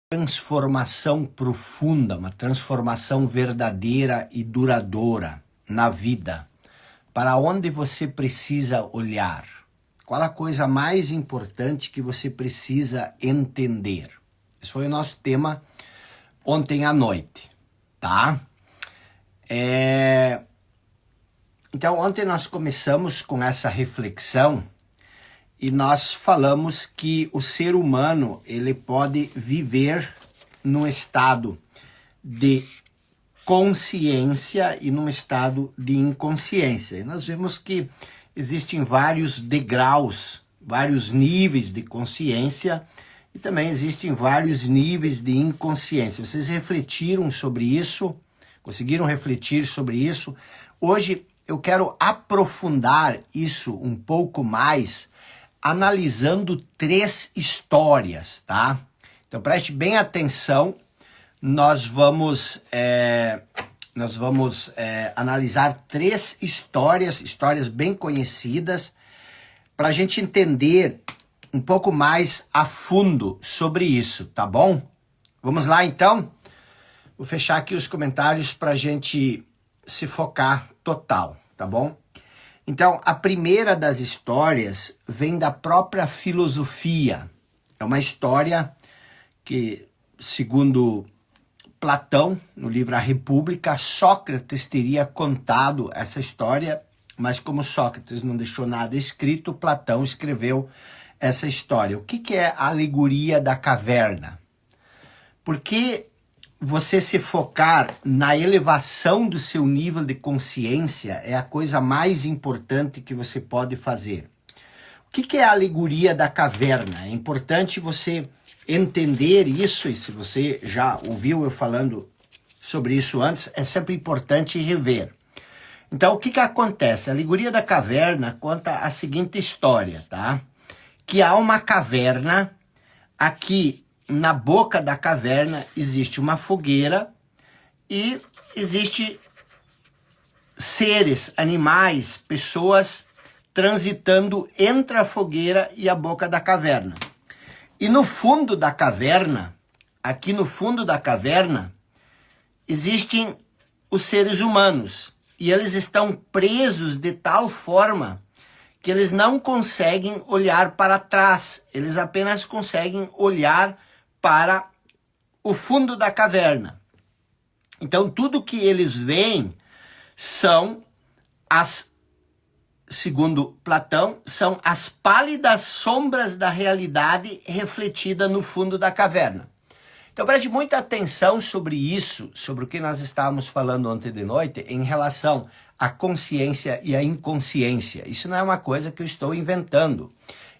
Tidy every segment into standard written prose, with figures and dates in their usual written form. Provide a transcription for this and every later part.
Transformação profunda, uma transformação verdadeira e duradoura na vida. Para onde você precisa olhar? Qual a coisa mais importante que você precisa entender? Esse foi o nosso tema ontem à noite, tá? Então, ontem nós começamos com essa reflexão e nós falamos que o ser humano, ele pode viver num estado de consciência e num estado de inconsciência. E nós vemos que existem vários degraus, vários níveis de consciência e também existem vários níveis de inconsciência. Vocês refletiram sobre isso? Conseguiram refletir sobre isso? Hoje eu quero aprofundar isso um pouco mais, analisando 3 histórias, tá? Então preste bem atenção, nós vamos analisar 3 histórias bem conhecidas, para a gente entender um pouco mais a fundo sobre isso, tá bom? Vamos lá então? Vou fechar aqui os comentários para a gente se focar total, tá bom? Então, a primeira das histórias vem da própria filosofia. É uma história que, segundo Platão, no livro A República, Sócrates teria contado essa história, mas como Sócrates não deixou nada escrito, Platão escreveu essa história. O que é a alegoria da caverna? Porque você se focar na elevação do seu nível de consciência é a coisa mais importante que você pode fazer. O que é a alegoria da caverna? É importante você entender isso, e se você já ouviu eu falando sobre isso antes, é sempre importante rever. Então, o que acontece? A alegoria da caverna conta a seguinte história, tá? Que há uma caverna aqui. Na boca da caverna existe uma fogueira e existe seres, animais, pessoas transitando entre a fogueira e a boca da caverna. E no fundo da caverna, aqui no fundo da caverna, existem os seres humanos. E eles estão presos de tal forma que eles não conseguem olhar para trás. Eles apenas conseguem olhar para o fundo da caverna. Então, tudo que eles veem são segundo Platão, são as pálidas sombras da realidade refletida no fundo da caverna. Então, preste muita atenção sobre isso, sobre o que nós estávamos falando ontem de noite, em relação à consciência e à inconsciência. Isso não é uma coisa que eu estou inventando.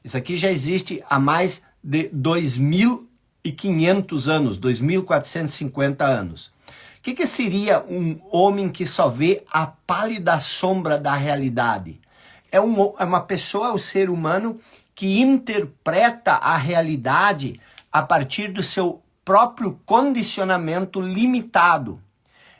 Isso aqui já existe há mais de 2.500 anos, 2.450 anos. O que seria um homem que só vê a pálida sombra da realidade? É uma pessoa, o ser humano, que interpreta a realidade a partir do seu próprio condicionamento limitado.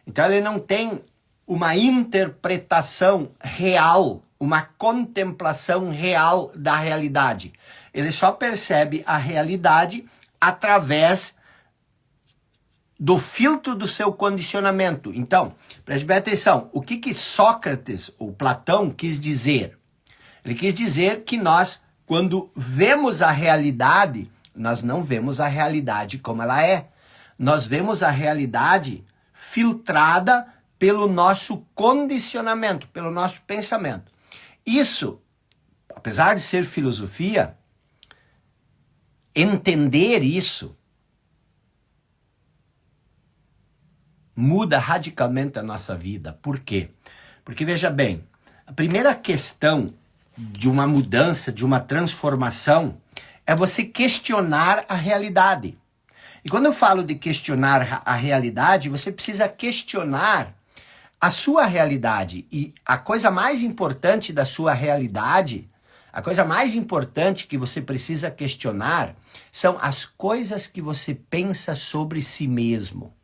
Então ele não tem uma interpretação real, uma contemplação real da realidade. Ele só percebe a realidade através do filtro do seu condicionamento. Então, preste bem atenção, o que Sócrates, ou Platão, quis dizer? Ele quis dizer que nós, quando vemos a realidade, nós não vemos a realidade como ela é. Nós vemos a realidade filtrada pelo nosso condicionamento, pelo nosso pensamento. Isso, apesar de ser filosofia, entender isso muda radicalmente a nossa vida. Por quê? Porque, veja bem, a primeira questão de uma mudança, de uma transformação, é você questionar a realidade. E quando eu falo de questionar a realidade, você precisa questionar a sua realidade. E a coisa mais importante da sua realidade, a coisa mais importante que você precisa questionar são as coisas que você pensa sobre si mesmo.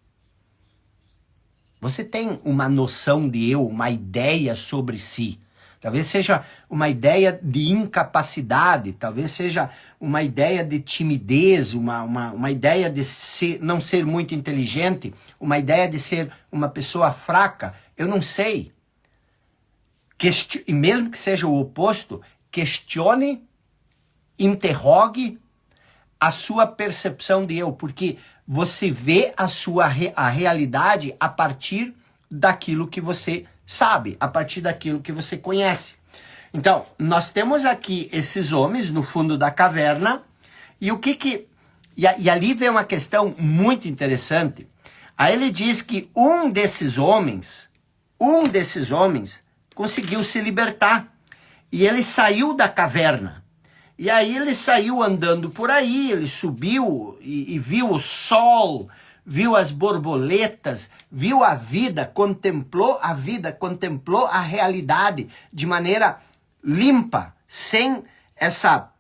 Você tem uma noção de eu, uma ideia sobre si. Talvez seja uma ideia de incapacidade, talvez seja uma ideia de timidez, uma ideia de não ser muito inteligente, uma ideia de ser uma pessoa fraca, eu não sei. E mesmo que seja o oposto, questione, interrogue a sua percepção de eu, porque você vê a realidade a partir daquilo que você sabe, a partir daquilo que você conhece. Então, nós temos aqui esses homens no fundo da caverna, e e ali vem uma questão muito interessante. Aí ele diz que um desses homens conseguiu se libertar, e ele saiu da caverna. E aí ele saiu andando por aí, ele subiu e viu o sol, viu as borboletas, viu a vida, contemplou a realidade de maneira limpa, sem essa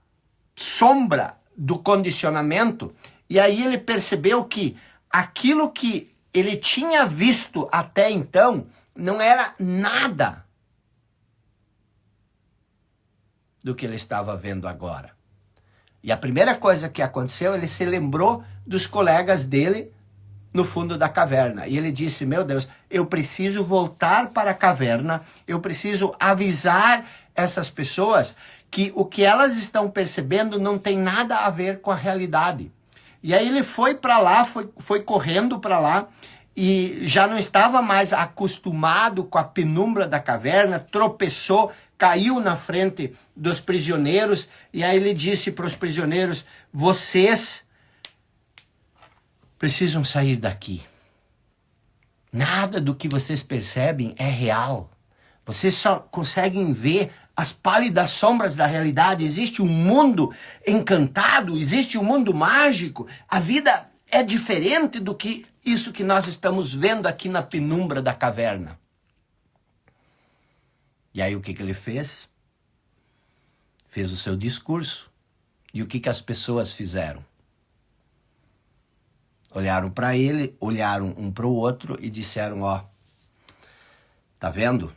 sombra do condicionamento. E aí ele percebeu que aquilo que ele tinha visto até então não era nada do que ele estava vendo agora. E a primeira coisa que aconteceu, ele se lembrou dos colegas dele no fundo da caverna. E ele disse, meu Deus, eu preciso voltar para a caverna, eu preciso avisar essas pessoas que o que elas estão percebendo não tem nada a ver com a realidade. E aí ele foi para lá, foi correndo para lá, e já não estava mais acostumado com a penumbra da caverna, tropeçou, caiu na frente dos prisioneiros, e aí ele disse para os prisioneiros, vocês precisam sair daqui. Nada do que vocês percebem é real. Vocês só conseguem ver as pálidas sombras da realidade. Existe um mundo encantado, existe um mundo mágico. A vida é diferente do que isso que nós estamos vendo aqui na penumbra da caverna. E aí o que ele fez? Fez o seu discurso. E o que as pessoas fizeram? Olharam para ele, olharam um para o outro e disseram, ó, tá vendo?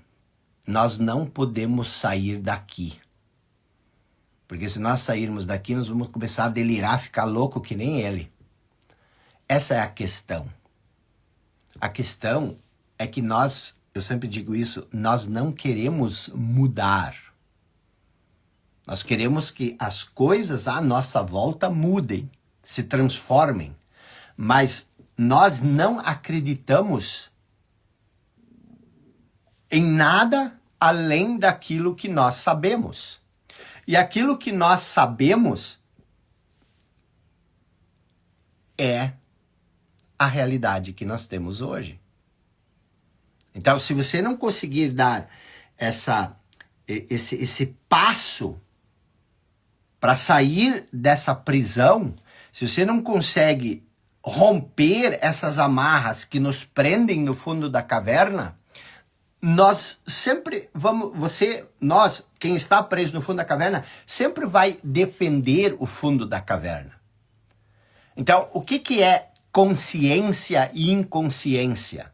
Nós não podemos sair daqui. Porque se nós sairmos daqui, nós vamos começar a delirar, ficar louco que nem ele. Essa é a questão. A questão é que nós, eu sempre digo isso, nós não queremos mudar. Nós queremos que as coisas à nossa volta mudem, se transformem. Mas nós não acreditamos em nada além daquilo que nós sabemos. E aquilo que nós sabemos é a realidade que nós temos hoje. Então, se você não conseguir dar esse passo para sair dessa prisão, se você não consegue romper essas amarras que nos prendem no fundo da caverna, nós sempre vamos, quem está preso no fundo da caverna, sempre vai defender o fundo da caverna. Então, o que é consciência e inconsciência?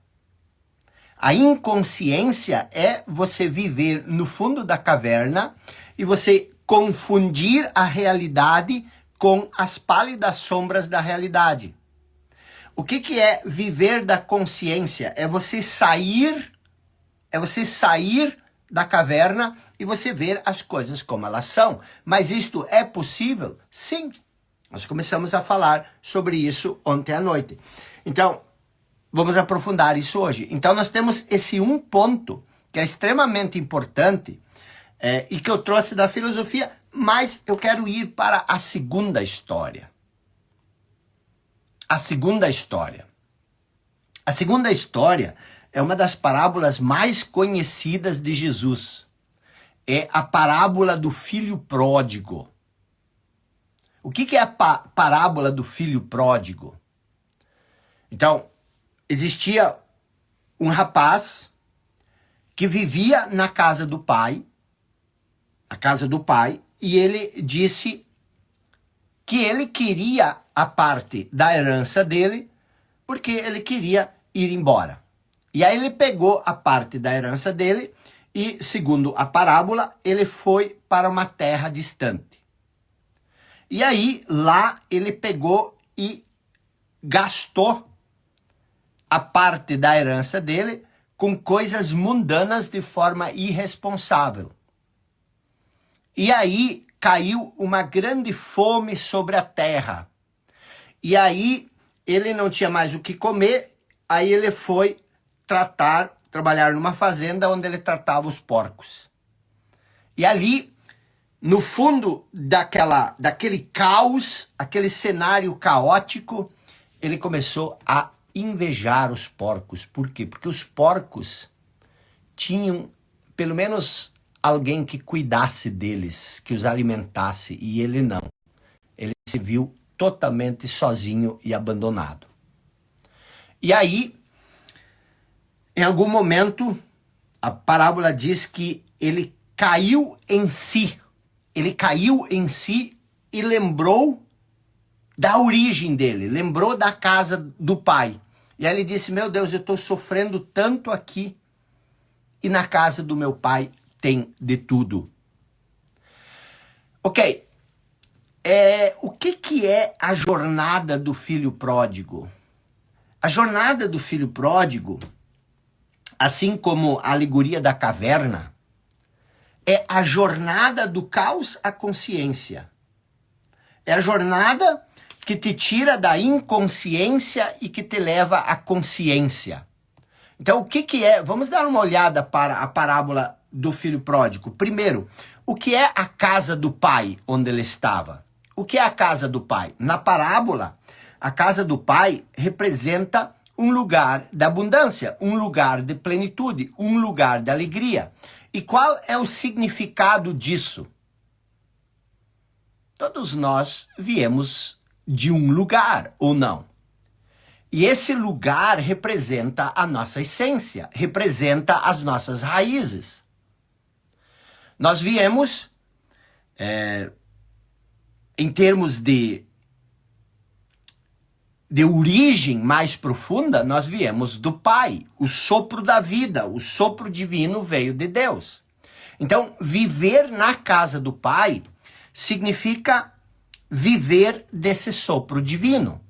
A inconsciência é você viver no fundo da caverna e você confundir a realidade com as pálidas sombras da realidade. O que é viver da consciência? É você sair da caverna e você ver as coisas como elas são. Mas isto é possível? Sim. Nós começamos a falar sobre isso ontem à noite. Então, vamos aprofundar isso hoje. Então, nós temos esse um ponto que é extremamente importante e que eu trouxe da filosofia, mas eu quero ir para a segunda história. A segunda história. A segunda história é uma das parábolas mais conhecidas de Jesus. É a parábola do filho pródigo. O que é a parábola do filho pródigo? Então, existia um rapaz que vivia na casa do pai, e ele disse que ele queria a parte da herança dele, porque ele queria ir embora. E aí ele pegou a parte da herança dele e, segundo a parábola, ele foi para uma terra distante. E aí, lá, ele pegou e gastou a parte da herança dele com coisas mundanas de forma irresponsável. E aí, caiu uma grande fome sobre a terra. E aí, ele não tinha mais o que comer, aí ele foi trabalhar numa fazenda onde ele tratava os porcos. E ali, no fundo daquele caos, aquele cenário caótico, ele começou a invejar os porcos. Por quê? Porque os porcos tinham pelo menos alguém que cuidasse deles, que os alimentasse, e ele não. Ele se viu totalmente sozinho e abandonado. E aí, em algum momento, a parábola diz que ele caiu em si. Ele caiu em si e lembrou da origem dele, lembrou da casa do pai. E aí ele disse, meu Deus, eu estou sofrendo tanto aqui e na casa do meu pai tem de tudo. Ok, o que é a jornada do filho pródigo? A jornada do filho pródigo, assim como a alegoria da caverna, é a jornada do caos à consciência. É a jornada que te tira da inconsciência e que te leva à consciência. Então, o que é? Vamos dar uma olhada para a parábola do filho pródigo. Primeiro, o que é a casa do pai onde ele estava? O que é a casa do pai? Na parábola, a casa do pai representa um lugar de abundância, um lugar de plenitude, um lugar de alegria. E qual é o significado disso? Todos nós viemos de um lugar, ou não? E esse lugar representa a nossa essência, representa as nossas raízes. Nós viemos, em termos de origem mais profunda, nós viemos do Pai. O sopro da vida, o sopro divino veio de Deus. Então, viver na casa do Pai significa viver desse sopro divino.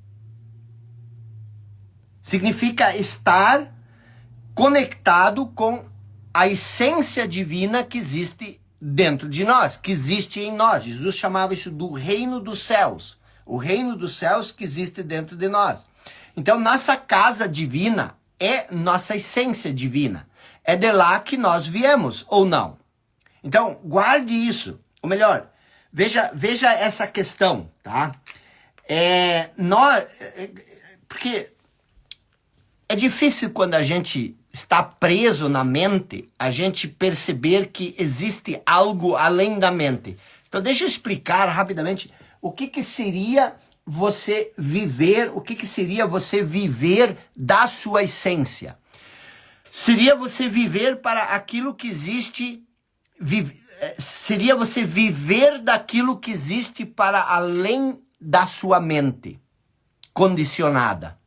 Significa estar conectado com a essência divina que existe dentro de nós, que existe em nós. Jesus chamava isso do reino dos céus. O reino dos céus que existe dentro de nós. Então, nossa casa divina é nossa essência divina. É de lá que nós viemos, ou não? Então, guarde isso. Ou melhor, veja essa questão, tá? Porque é difícil quando a gente está preso na mente, a gente perceber que existe algo além da mente. Então, deixa eu explicar rapidamente o que seria você viver, o que seria você viver da sua essência. Seria você viver para aquilo que existe, seria você viver daquilo que existe para além da sua mente condicionada.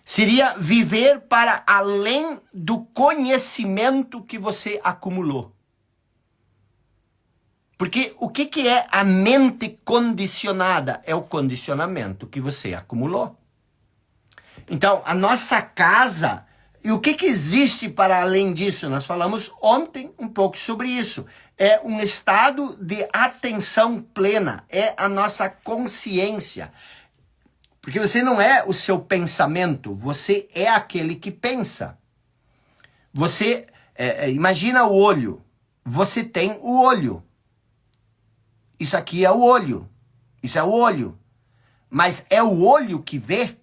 Seria viver para além do conhecimento que você acumulou. Porque o que é a mente condicionada? É o condicionamento que você acumulou. Então, a nossa casa, e o que existe para além disso? Nós falamos ontem um pouco sobre isso. É um estado de atenção plena, é a nossa consciência. Porque você não é o seu pensamento, você é aquele que pensa. Você, imagina o olho, você tem o olho. Isso aqui é o olho, isso é o olho. Mas é o olho que vê?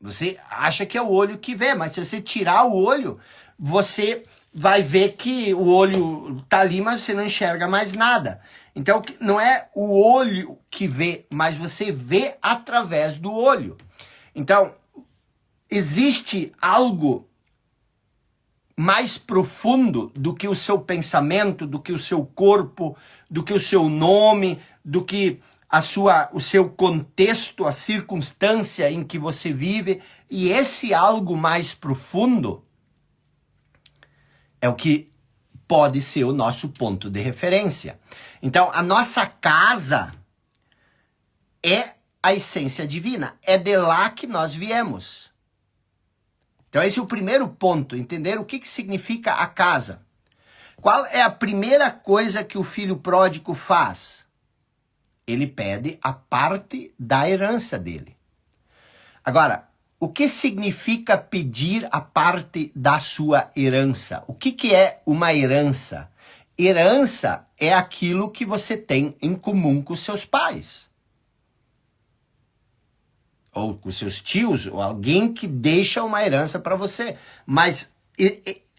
Você acha que é o olho que vê, mas se você tirar o olho, você vai ver que o olho está ali, mas você não enxerga mais nada. Então, não é o olho que vê, mas você vê através do olho. Então, existe algo mais profundo do que o seu pensamento, do que o seu corpo, do que o seu nome, do que o seu contexto, a circunstância em que você vive. E esse algo mais profundo é o que pode ser o nosso ponto de referência. Então, a nossa casa é a essência divina. É de lá que nós viemos. Então, esse é o primeiro ponto, entender o que significa a casa. Qual é a primeira coisa que o filho pródigo faz? Ele pede a parte da herança dele. Agora, o que significa pedir a parte da sua herança? O que é uma herança? Herança é aquilo que você tem em comum com seus pais. Ou com seus tios, ou alguém que deixa uma herança para você. Mas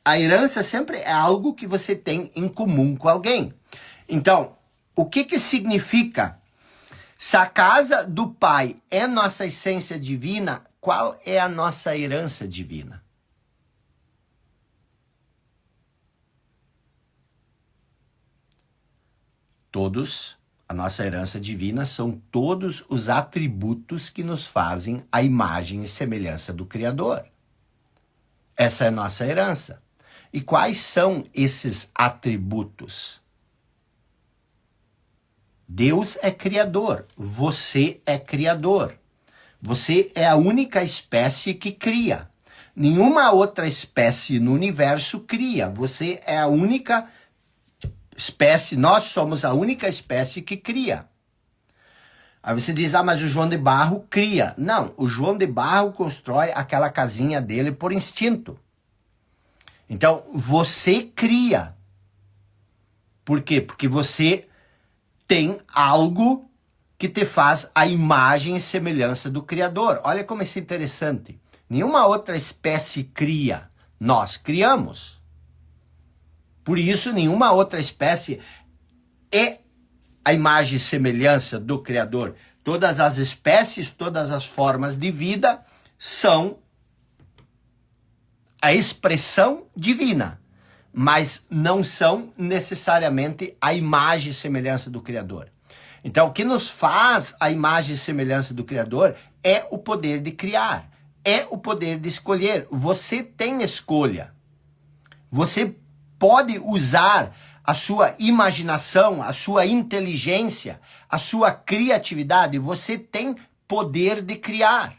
a herança sempre é algo que você tem em comum com alguém. Então, o que significa? Se a casa do Pai é nossa essência divina, qual é a nossa herança divina? A nossa herança divina são todos os atributos que nos fazem a imagem e semelhança do Criador. Essa é a nossa herança. E quais são esses atributos? Deus é criador, você é criador. Você é a única espécie que cria. Nenhuma outra espécie no universo cria. Você é a única espécie, nós somos a única espécie que cria. Aí você diz, mas o João de Barro cria. Não, o João de Barro constrói aquela casinha dele por instinto. Então, você cria. Por quê? Porque você tem algo que te faz a imagem e semelhança do Criador. Olha como isso é interessante. Nenhuma outra espécie cria. Nós criamos. Por isso, nenhuma outra espécie é a imagem e semelhança do Criador. Todas as espécies, todas as formas de vida são a expressão divina, mas não são necessariamente a imagem e semelhança do Criador. Então, o que nos faz a imagem e semelhança do Criador é o poder de criar, é o poder de escolher. Você tem escolha. Você pode usar a sua imaginação, a sua inteligência, a sua criatividade. Você tem poder de criar.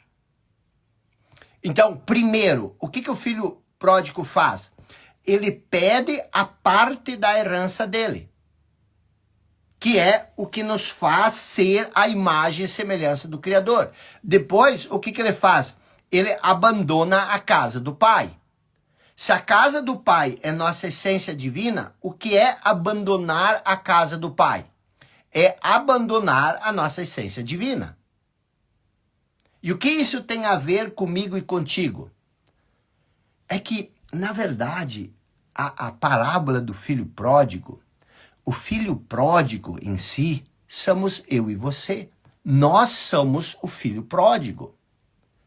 Então, primeiro, o que o filho pródigo faz? Ele pede a parte da herança dele, que é o que nos faz ser a imagem e semelhança do Criador. Depois, o que ele faz? Ele abandona a casa do Pai. Se a casa do Pai é nossa essência divina, o que é abandonar a casa do Pai? É abandonar a nossa essência divina. E o que isso tem a ver comigo e contigo? É que, na verdade, a parábola do filho pródigo, o filho pródigo em si, somos eu e você. Nós somos o filho pródigo.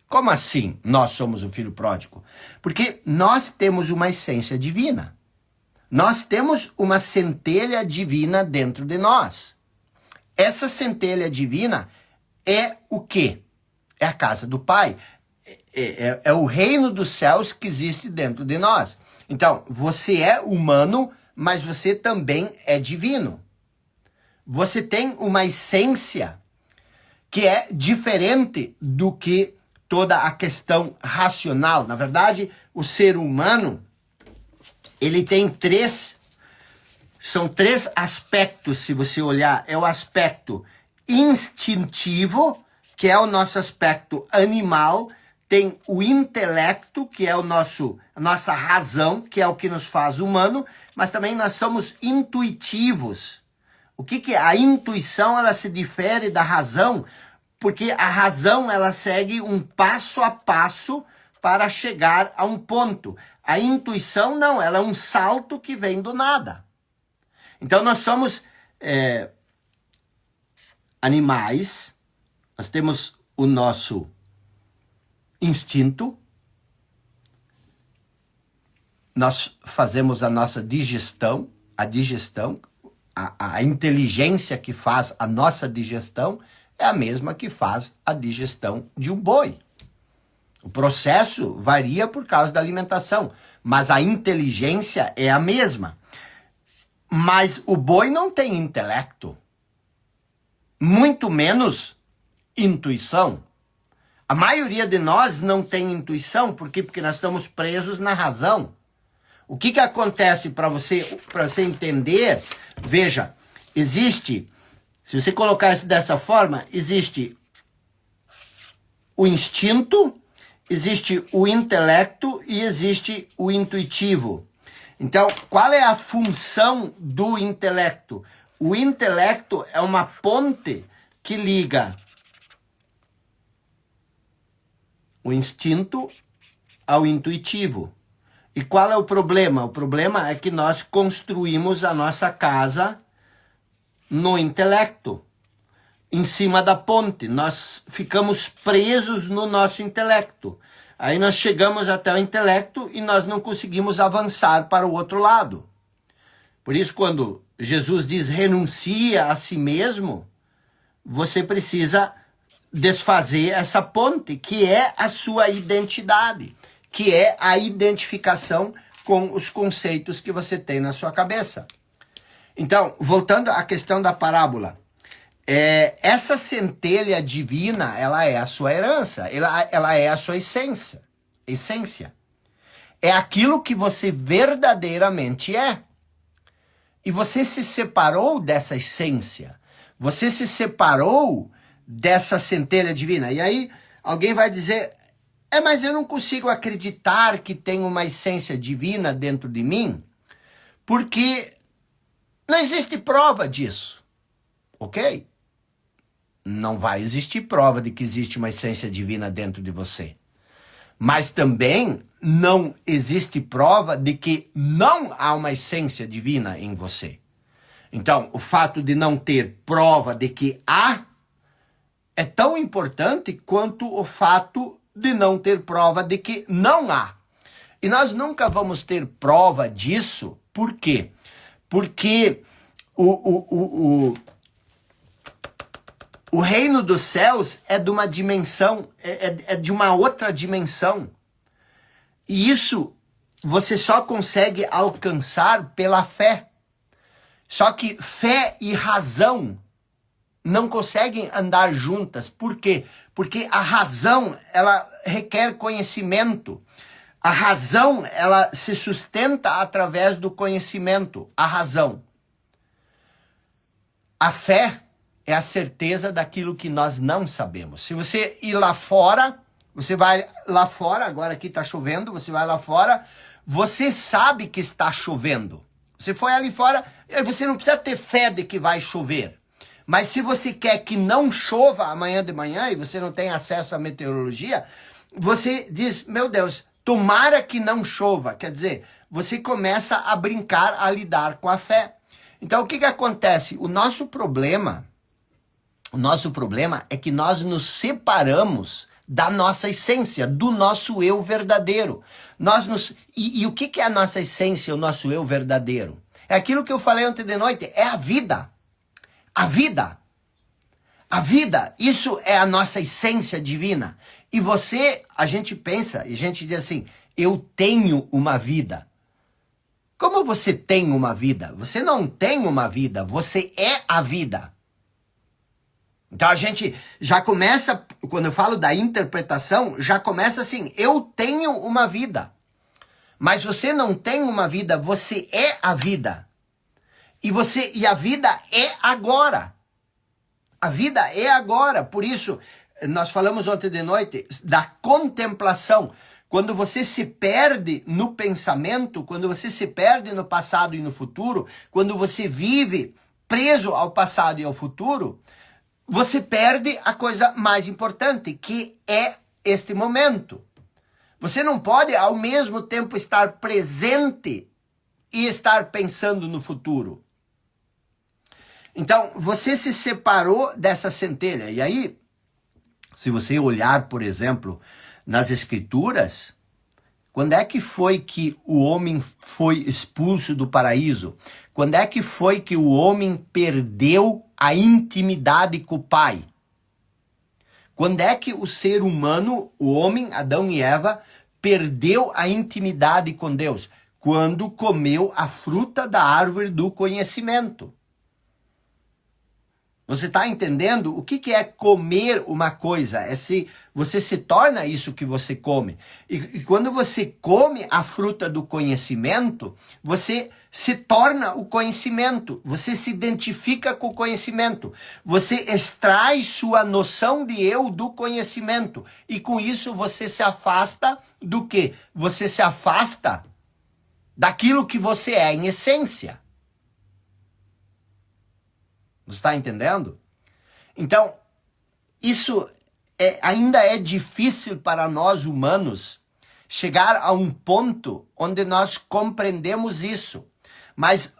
Como assim nós somos o filho pródigo? Porque nós temos uma essência divina. Nós temos uma centelha divina dentro de nós. Essa centelha divina é o quê? É a casa do Pai. É o reino dos céus que existe dentro de nós. Então, você é humano, mas você também é divino. Você tem uma essência que é diferente do que toda a questão racional. Na verdade, o ser humano, ele tem são três aspectos, se você olhar. É o aspecto instintivo, que é o nosso aspecto animal. Tem o intelecto, que é a nossa razão, que é o que nos faz humano. Mas também nós somos intuitivos. O que é? A intuição, ela se difere da razão, porque a razão, ela segue um passo a passo para chegar a um ponto. A intuição, não, ela é um salto que vem do nada. Então, nós somos animais, nós temos o nosso instinto, nós fazemos a nossa digestão, a inteligência que faz a nossa digestão é a mesma que faz a digestão de um boi. O processo varia por causa da alimentação, mas a inteligência é a mesma. Mas o boi não tem intelecto, muito menos intuição. A maioria de nós não tem intuição, por quê? Porque nós estamos presos na razão. O que acontece para você entender? Veja, existe, se você colocar isso dessa forma, existe o instinto, existe o intelecto e existe o intuitivo. Então, qual é a função do intelecto? O intelecto é uma ponte que liga o instinto ao intuitivo. E qual é o problema? O problema é que nós construímos a nossa casa no intelecto, em cima da ponte. Nós ficamos presos no nosso intelecto. Aí nós chegamos até o intelecto e nós não conseguimos avançar para o outro lado. Por isso, quando Jesus diz renuncia a si mesmo, você precisa desfazer essa ponte, que é a sua identidade, que é a identificação com os conceitos que você tem na sua cabeça. Então, voltando à questão da parábola, essa centelha divina, ela é a sua herança, ela é a sua essência. É aquilo que você verdadeiramente é. E você se separou dessa essência. Você se separou dessa centelha divina. E aí, alguém vai dizer, mas eu não consigo acreditar que tem uma essência divina dentro de mim, porque não existe prova disso. Ok? Não vai existir prova de que existe uma essência divina dentro de você. Mas também não existe prova de que não há uma essência divina em você. Então, o fato de não ter prova de que há é tão importante quanto o fato de não ter prova de que não há. E nós nunca vamos ter prova disso. Por quê? Porque o reino dos céus é de uma dimensão, é de uma outra dimensão. E isso você só consegue alcançar pela fé. Só que fé e razão não conseguem andar juntas. Por quê? Porque a razão, ela requer conhecimento. A razão, ela se sustenta através do conhecimento. A razão. A fé é a certeza daquilo que nós não sabemos. Se você ir lá fora, você vai lá fora, agora aqui está chovendo, você vai lá fora, você sabe que está chovendo. Você foi ali fora, você não precisa ter fé de que vai chover. Mas se você quer que não chova amanhã de manhã e você não tem acesso à meteorologia, você diz, meu Deus, tomara que não chova. Quer dizer, você começa a brincar, a lidar com a fé. Então, o que acontece? O nosso problema é que nós nos separamos da nossa essência, do nosso eu verdadeiro. E o que é a nossa essência, o nosso eu verdadeiro? É aquilo que eu falei ontem de noite, é a vida. A vida. A vida, isso é a nossa essência divina. E a gente pensa, e a gente diz assim, eu tenho uma vida. Como você tem uma vida? Você não tem uma vida, você é a vida. Então a gente já começa, quando eu falo da interpretação, já começa assim, eu tenho uma vida. Mas você não tem uma vida, você é a vida. E a vida é agora. A vida é agora. Por isso, nós falamos ontem de noite da contemplação. Quando você se perde no pensamento, quando você se perde no passado e no futuro, quando você vive preso ao passado e ao futuro, você perde a coisa mais importante, que é este momento. Você não pode, ao mesmo tempo, estar presente e estar pensando no futuro. Então, você se separou dessa centelha. E aí, se você olhar, por exemplo, nas Escrituras, quando é que foi que o homem foi expulso do paraíso? Quando é que foi que o homem perdeu a intimidade com o Pai? Quando é que o ser humano, o homem, Adão e Eva, perdeu a intimidade com Deus? quando comeu a fruta da árvore do conhecimento. Você está entendendo o que é comer uma coisa? Você se torna isso que você come. E quando você come a fruta do conhecimento, você se torna o conhecimento. Você se identifica com o conhecimento. Você extrai sua noção de eu do conhecimento. E com isso você se afasta do quê? Você se afasta daquilo que você é em essência. Você está entendendo? Então, isso ainda é difícil para nós humanos chegar a um ponto onde nós compreendemos isso. Mas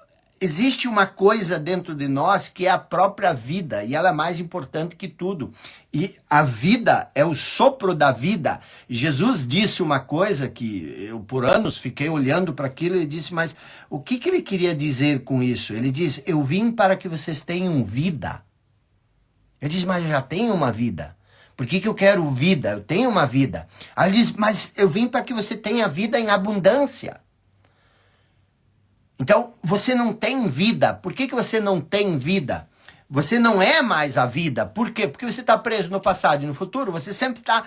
existe uma coisa dentro de nós que é a própria vida, e ela é mais importante que tudo. E a vida é o sopro da vida. E Jesus disse uma coisa que eu por anos fiquei olhando para aquilo e disse, mas o que ele queria dizer com isso? Ele diz, eu vim para que vocês tenham vida. Eu disse, mas eu já tenho uma vida. Por que eu quero vida? Eu tenho uma vida. Aí ele diz, mas eu vim para que você tenha vida em abundância. Então, você não tem vida. Por que você não tem vida? Você não é mais a vida. Por quê? Porque você está preso no passado e no futuro. Você sempre está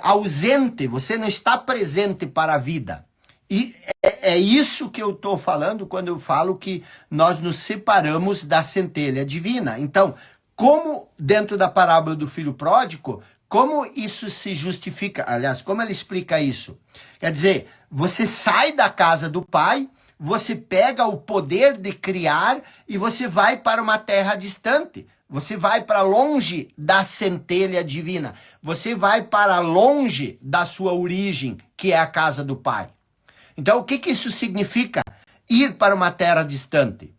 ausente. Você não está presente para a vida. E é isso que eu estou falando quando eu falo que nós nos separamos da centelha divina. Então, como dentro da parábola do filho pródigo, como isso se justifica? Aliás, como ela explica isso? Quer dizer, você sai da casa do pai, você pega o poder de criar e você vai para uma terra distante. Você vai para longe da centelha divina. Você vai para longe da sua origem, que é a casa do pai. Então, o que isso significa? Ir para uma terra distante.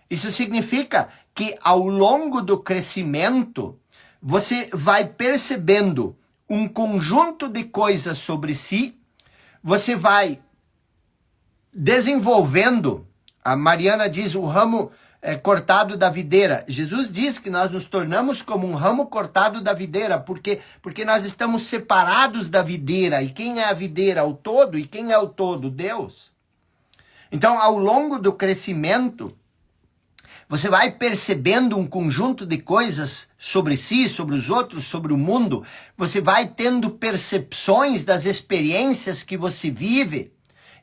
Isso significa que ao longo do crescimento, você vai percebendo um conjunto de coisas sobre si, você vai desenvolvendo, a Mariana diz, o ramo cortado da videira. Jesus diz que nós nos tornamos como um ramo cortado da videira, porque nós estamos separados da videira. E quem é a videira? O todo. E quem é o todo? Deus. Então, ao longo do crescimento, você vai percebendo um conjunto de coisas sobre si, sobre os outros, sobre o mundo. Você vai tendo percepções das experiências que você vive.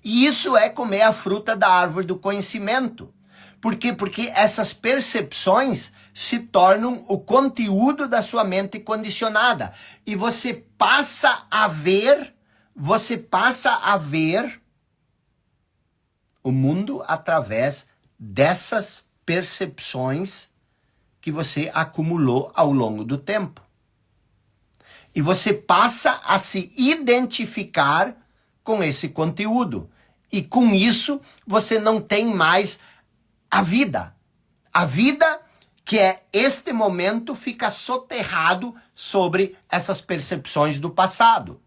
E isso é comer a fruta da árvore do conhecimento. Por quê? Porque essas percepções se tornam o conteúdo da sua mente condicionada. E você passa a ver o mundo através dessas percepções que você acumulou ao longo do tempo. E você passa a se identificar com esse conteúdo. E com isso, você não tem mais a vida. A vida, que é este momento, fica soterrado sobre essas percepções do passado.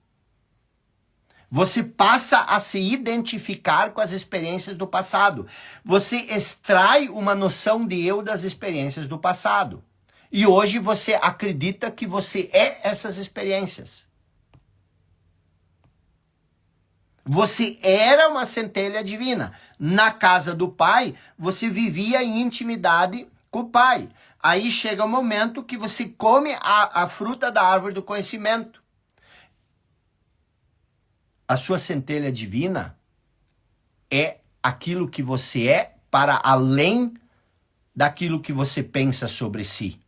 Você passa a se identificar com as experiências do passado. Você extrai uma noção de eu das experiências do passado. E hoje você acredita que você é essas experiências. Você era uma centelha divina. Na casa do pai, você vivia em intimidade com o pai. Aí chega o momento que você come a fruta da árvore do conhecimento. A sua centelha divina é aquilo que você é para além daquilo que você pensa sobre si.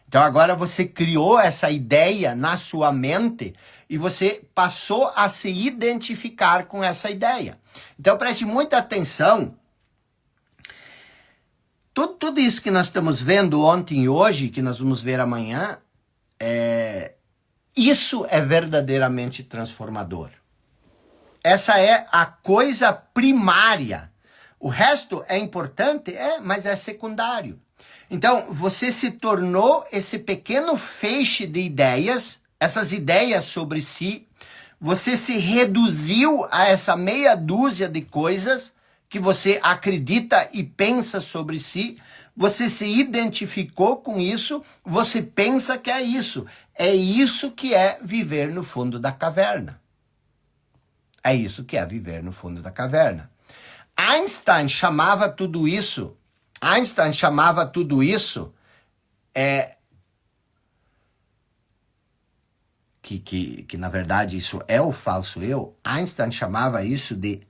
Então agora você criou essa ideia na sua mente e você passou a se identificar com essa ideia. Então preste muita atenção. Tudo isso que nós estamos vendo ontem e hoje, que nós vamos ver amanhã, isso é verdadeiramente transformador. Essa é a coisa primária. O resto é importante? Mas é secundário. Então, você se tornou esse pequeno feixe de ideias, essas ideias sobre si. Você se reduziu a essa meia dúzia de coisas que você acredita e pensa sobre si. Você se identificou com isso, você pensa que é isso. É isso que é viver no fundo da caverna. É isso que é viver no fundo da caverna. Einstein chamava tudo isso que na verdade isso é o falso eu. Einstein chamava isso de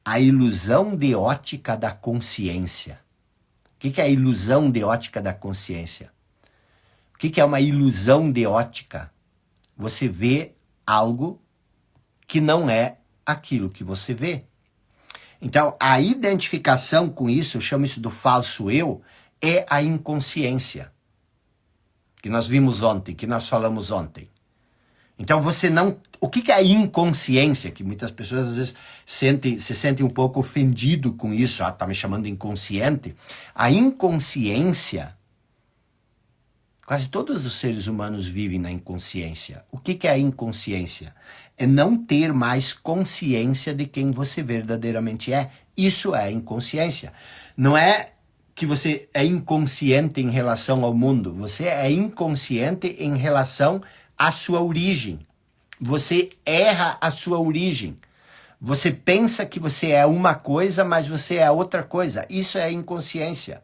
a ilusão de ótica da consciência. O que é a ilusão de ótica da consciência? O que é uma ilusão de ótica? Você vê algo que não é aquilo que você vê. Então, a identificação com isso, eu chamo isso do falso eu, é a inconsciência. Que nós vimos ontem, que nós falamos ontem. Então, você não... O que é a inconsciência? Que muitas pessoas, às vezes, se sentem um pouco ofendido com isso. Ah, tá me chamando de inconsciente. A inconsciência... Quase todos os seres humanos vivem na inconsciência. O que é a inconsciência? É não ter mais consciência de quem você verdadeiramente é. Isso é a inconsciência. Não é que você é inconsciente em relação ao mundo. Você é inconsciente em relação à sua origem. Você erra a sua origem. Você pensa que você é uma coisa, mas você é outra coisa. Isso é a inconsciência.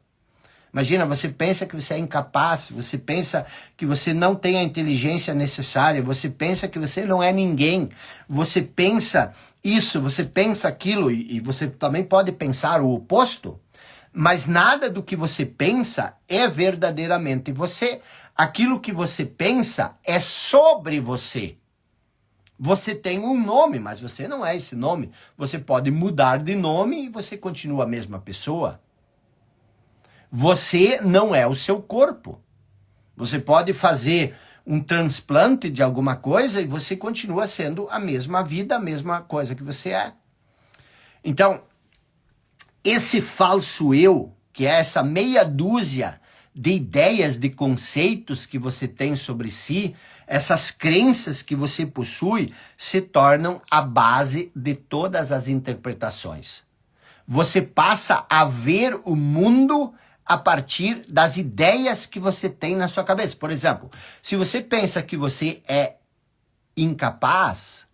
Imagina, você pensa que você é incapaz, você pensa que você não tem a inteligência necessária, você pensa que você não é ninguém, você pensa isso, você pensa aquilo, e você também pode pensar o oposto, mas nada do que você pensa é verdadeiramente você. Aquilo que você pensa é sobre você. Você tem um nome, mas você não é esse nome. Você pode mudar de nome e você continua a mesma pessoa. Você não é o seu corpo. Você pode fazer um transplante de alguma coisa e você continua sendo a mesma vida, a mesma coisa que você é. Então, esse falso eu, que é essa meia dúzia de ideias, de conceitos que você tem sobre si, essas crenças que você possui, se tornam a base de todas as interpretações. Você passa a ver o mundo a partir das ideias que você tem na sua cabeça. Por exemplo, se você pensa que você é incapaz,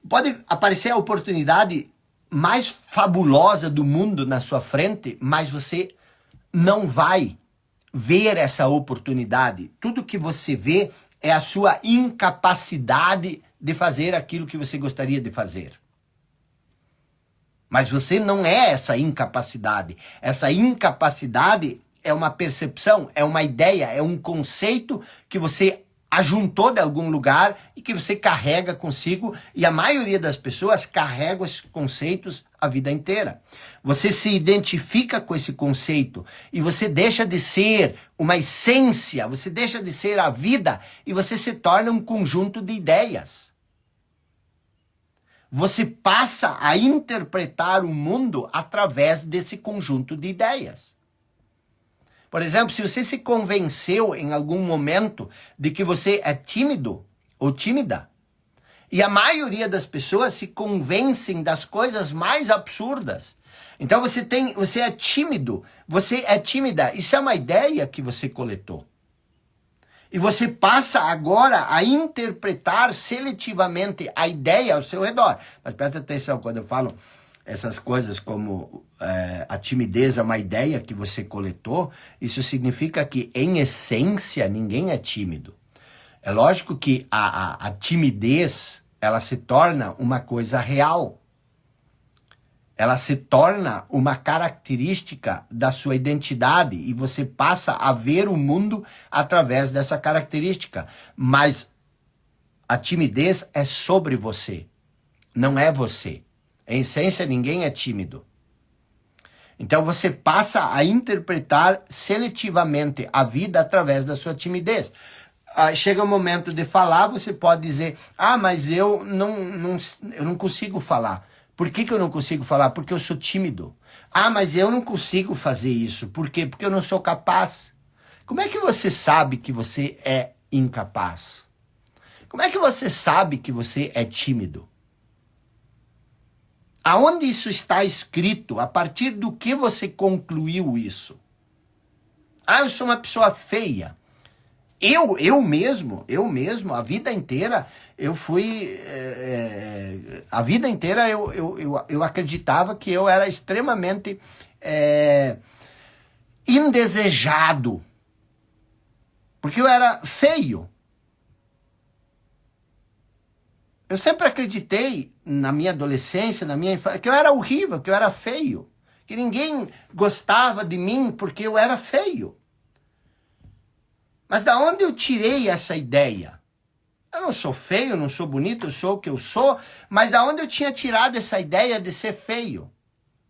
pode aparecer a oportunidade mais fabulosa do mundo na sua frente, mas você não vai ver essa oportunidade. Tudo que você vê é a sua incapacidade de fazer aquilo que você gostaria de fazer. Mas você não é essa incapacidade. Essa incapacidade é uma percepção, é uma ideia, é um conceito que você ajuntou de algum lugar e que você carrega consigo, e a maioria das pessoas carrega esses conceitos a vida inteira. Você se identifica com esse conceito e você deixa de ser uma essência, você deixa de ser a vida e você se torna um conjunto de ideias. Você passa a interpretar o mundo através desse conjunto de ideias. Por exemplo, se você se convenceu em algum momento de que você é tímido ou tímida, e a maioria das pessoas se convencem das coisas mais absurdas. Então você é tímido, você é tímida, isso é uma ideia que você coletou. E você passa agora a interpretar seletivamente a ideia ao seu redor. Mas presta atenção, quando eu falo essas coisas como a timidez é uma ideia que você coletou, isso significa que, em essência, ninguém é tímido. É lógico que a timidez, ela se torna uma coisa real. Ela se torna uma característica da sua identidade e você passa a ver o mundo através dessa característica. Mas a timidez é sobre você, não é você. Em essência, ninguém é tímido. Então você passa a interpretar seletivamente a vida através da sua timidez. Chega o momento de falar, você pode dizer, mas eu não consigo falar. Por que eu não consigo falar? Porque eu sou tímido. Mas eu não consigo fazer isso. Por quê? Porque eu não sou capaz. Como é que você sabe que você é incapaz? Como é que você sabe que você é tímido? Aonde isso está escrito? A partir do que você concluiu isso? Eu sou uma pessoa feia. Eu mesmo, a vida inteira, eu fui. A vida inteira eu acreditava que eu era extremamente indesejado. Porque eu era feio. Eu sempre acreditei, na minha adolescência, na minha infância, que eu era horrível, que eu era feio. Que ninguém gostava de mim porque eu era feio. Mas da onde eu tirei essa ideia? Eu não sou feio, não sou bonito, eu sou o que eu sou, mas da onde eu tinha tirado essa ideia de ser feio?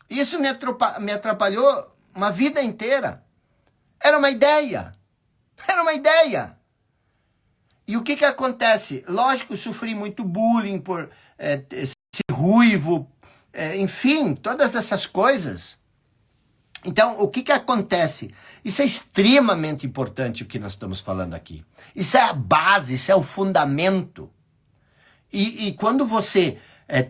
Isso me atrapalhou uma vida inteira. Era uma ideia. Era uma ideia. E o que acontece? Lógico, eu sofri muito bullying por ser ruivo, enfim, todas essas coisas. Então, o que acontece? Isso é extremamente importante o que nós estamos falando aqui. Isso é a base, isso é o fundamento. E quando você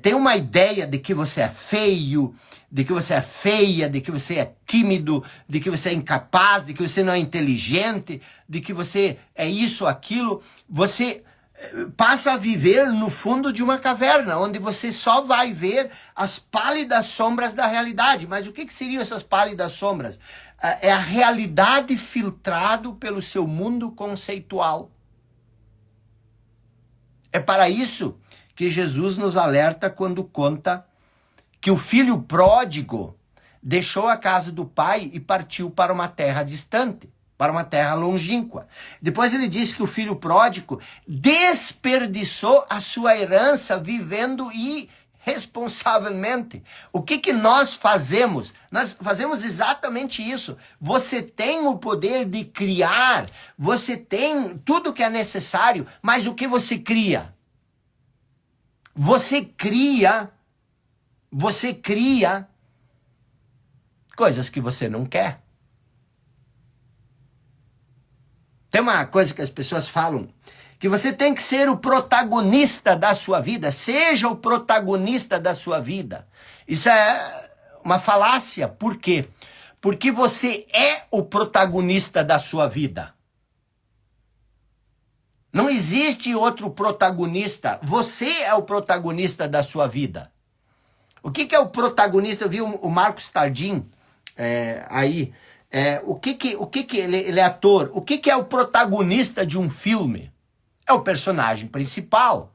tem uma ideia de que você é feio, de que você é feia, de que você é tímido, de que você é incapaz, de que você não é inteligente, de que você é isso ou aquilo, você passa a viver no fundo de uma caverna, onde você só vai ver as pálidas sombras da realidade. Mas o que seriam essas pálidas sombras? É a realidade filtrado pelo seu mundo conceitual. É para isso que Jesus nos alerta quando conta que o filho pródigo deixou a casa do pai e partiu para uma terra distante, para uma terra longínqua. Depois ele diz que o filho pródigo desperdiçou a sua herança vivendo irresponsavelmente. O que nós fazemos? Nós fazemos exatamente isso. Você tem o poder de criar, você tem tudo que é necessário, mas o que você cria? Você cria coisas que você não quer. Tem uma coisa que as pessoas falam, que você tem que ser o protagonista da sua vida. Seja o protagonista da sua vida. Isso é uma falácia. Por quê? Porque você é o protagonista da sua vida. Não existe outro protagonista. Você é o protagonista da sua vida. O que é o protagonista? Eu vi o Marcos Tardim aí. O que ele é ator? O que é o protagonista de um filme? É o personagem principal.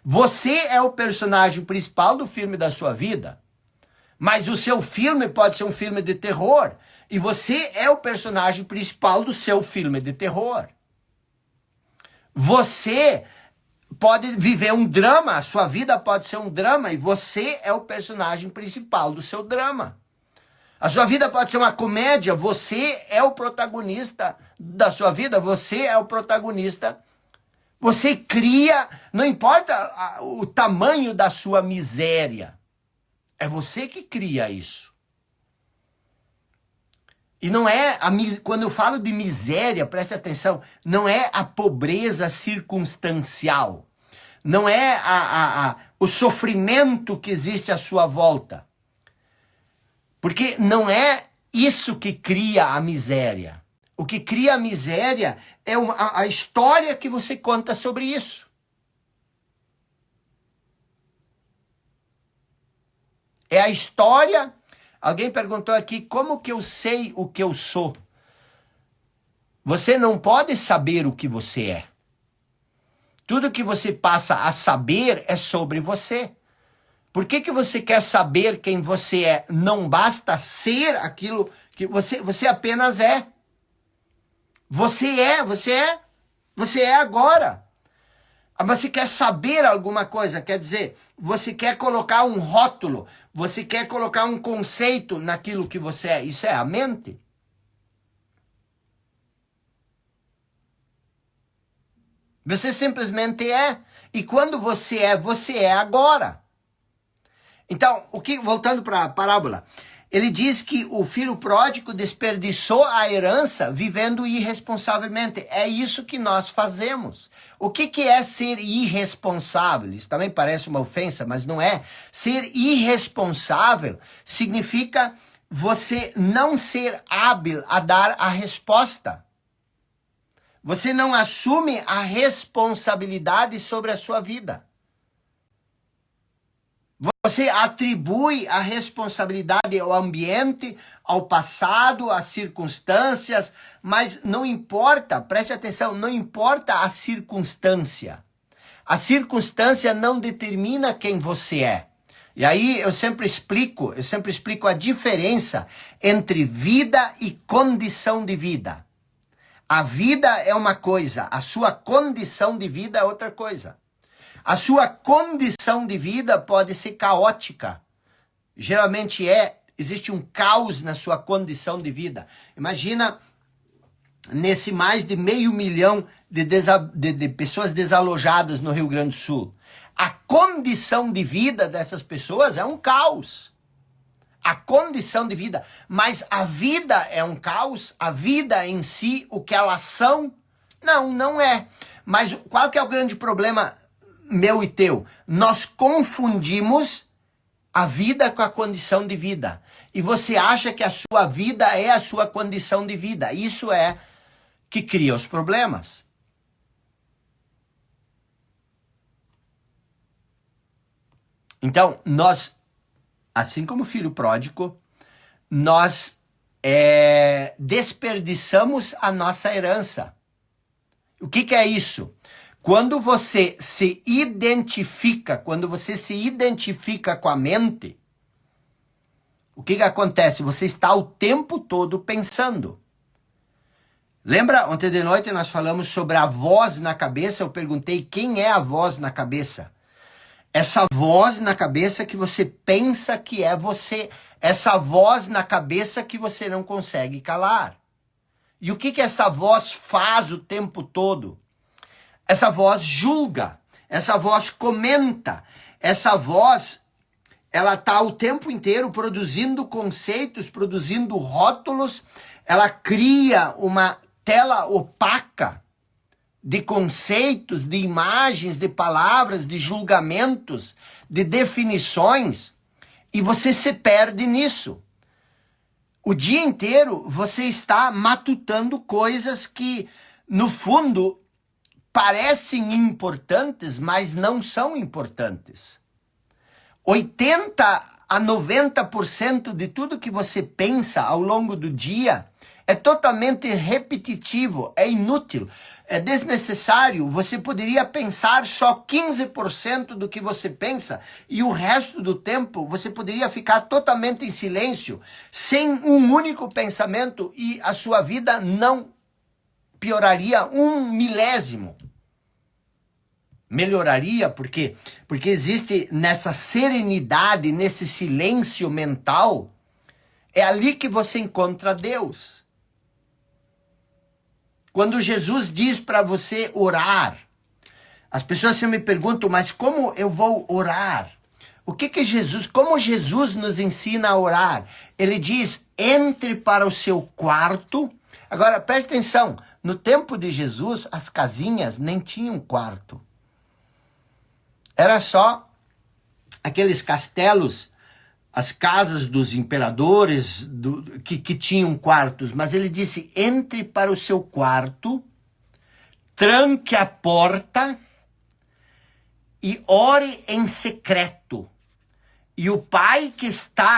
Você é o personagem principal do filme da sua vida. Mas o seu filme pode ser um filme de terror. E você é o personagem principal do seu filme de terror. Você pode viver um drama, a sua vida pode ser um drama e você é o personagem principal do seu drama. A sua vida pode ser uma comédia, você é o protagonista da sua vida, você é o protagonista. Você cria, não importa o tamanho da sua miséria, é você que cria isso. E não é, quando eu falo de miséria, preste atenção, não é a pobreza circunstancial. Não é o sofrimento que existe à sua volta. Porque não é isso que cria a miséria. O que cria a miséria é a história que você conta sobre isso. É a história. Alguém perguntou aqui, como que eu sei o que eu sou? Você não pode saber o que você é. Tudo que você passa a saber é sobre você. Por que você quer saber quem você é? Não basta ser aquilo que você apenas é. Você é agora. Mas você quer saber alguma coisa, quer dizer, você quer colocar um rótulo, você quer colocar um conceito naquilo que você é. Isso é a mente. Você simplesmente é. E quando você é agora. Então, voltando para a parábola, ele diz que o filho pródigo desperdiçou a herança vivendo irresponsavelmente. É isso que nós fazemos. O que é ser irresponsável? Isso também parece uma ofensa, mas não é. Ser irresponsável significa você não ser hábil a dar a resposta. Você não assume a responsabilidade sobre a sua vida. Você atribui a responsabilidade ao ambiente, ao passado, às circunstâncias, mas não importa, preste atenção, não importa a circunstância. A circunstância não determina quem você é. E aí eu sempre explico a diferença entre vida e condição de vida. A vida é uma coisa, a sua condição de vida é outra coisa. A sua condição de vida pode ser caótica. Geralmente existe um caos na sua condição de vida. Imagina nesse mais de 500 mil de pessoas desalojadas no Rio Grande do Sul. A condição de vida dessas pessoas é um caos. A condição de vida. Mas a vida é um caos? A vida em si, o que elas são? Não é. Mas qual que é o grande problema meu e teu? Nós confundimos a vida com a condição de vida. E você acha que a sua vida é a sua condição de vida. Isso é que cria os problemas. Então, nós, assim como o filho pródigo, nós desperdiçamos a nossa herança. O que é isso? Quando você se identifica com a mente, o que acontece? Você está o tempo todo pensando. Lembra, ontem de noite nós falamos sobre a voz na cabeça, eu perguntei quem é a voz na cabeça. Essa voz na cabeça que você pensa que é você, essa voz na cabeça que você não consegue calar. E o que essa voz faz o tempo todo? Essa voz julga, essa voz comenta, essa voz, ela está o tempo inteiro produzindo conceitos, produzindo rótulos, ela cria uma tela opaca de conceitos, de imagens, de palavras, de julgamentos, de definições, e você se perde nisso. O dia inteiro você está matutando coisas que, no fundo, parecem importantes, mas não são importantes. 80 a 90% de tudo que você pensa ao longo do dia é totalmente repetitivo, é inútil, é desnecessário. Você poderia pensar só 15% do que você pensa e o resto do tempo você poderia ficar totalmente em silêncio, sem um único pensamento, e a sua vida não pioraria 1/1000. Melhoraria, porque existe nessa serenidade, nesse silêncio mental, é ali que você encontra Deus. Quando Jesus diz para você orar, as pessoas sempre me perguntam, mas como eu vou orar? Como Jesus nos ensina a orar? Ele diz, entre para o seu quarto. Agora, preste atenção, no tempo de Jesus, as casinhas nem tinham quarto. Era só aqueles castelos, as casas dos imperadores que tinham quartos. Mas ele disse, entre para o seu quarto, tranque a porta e ore em secreto. E o Pai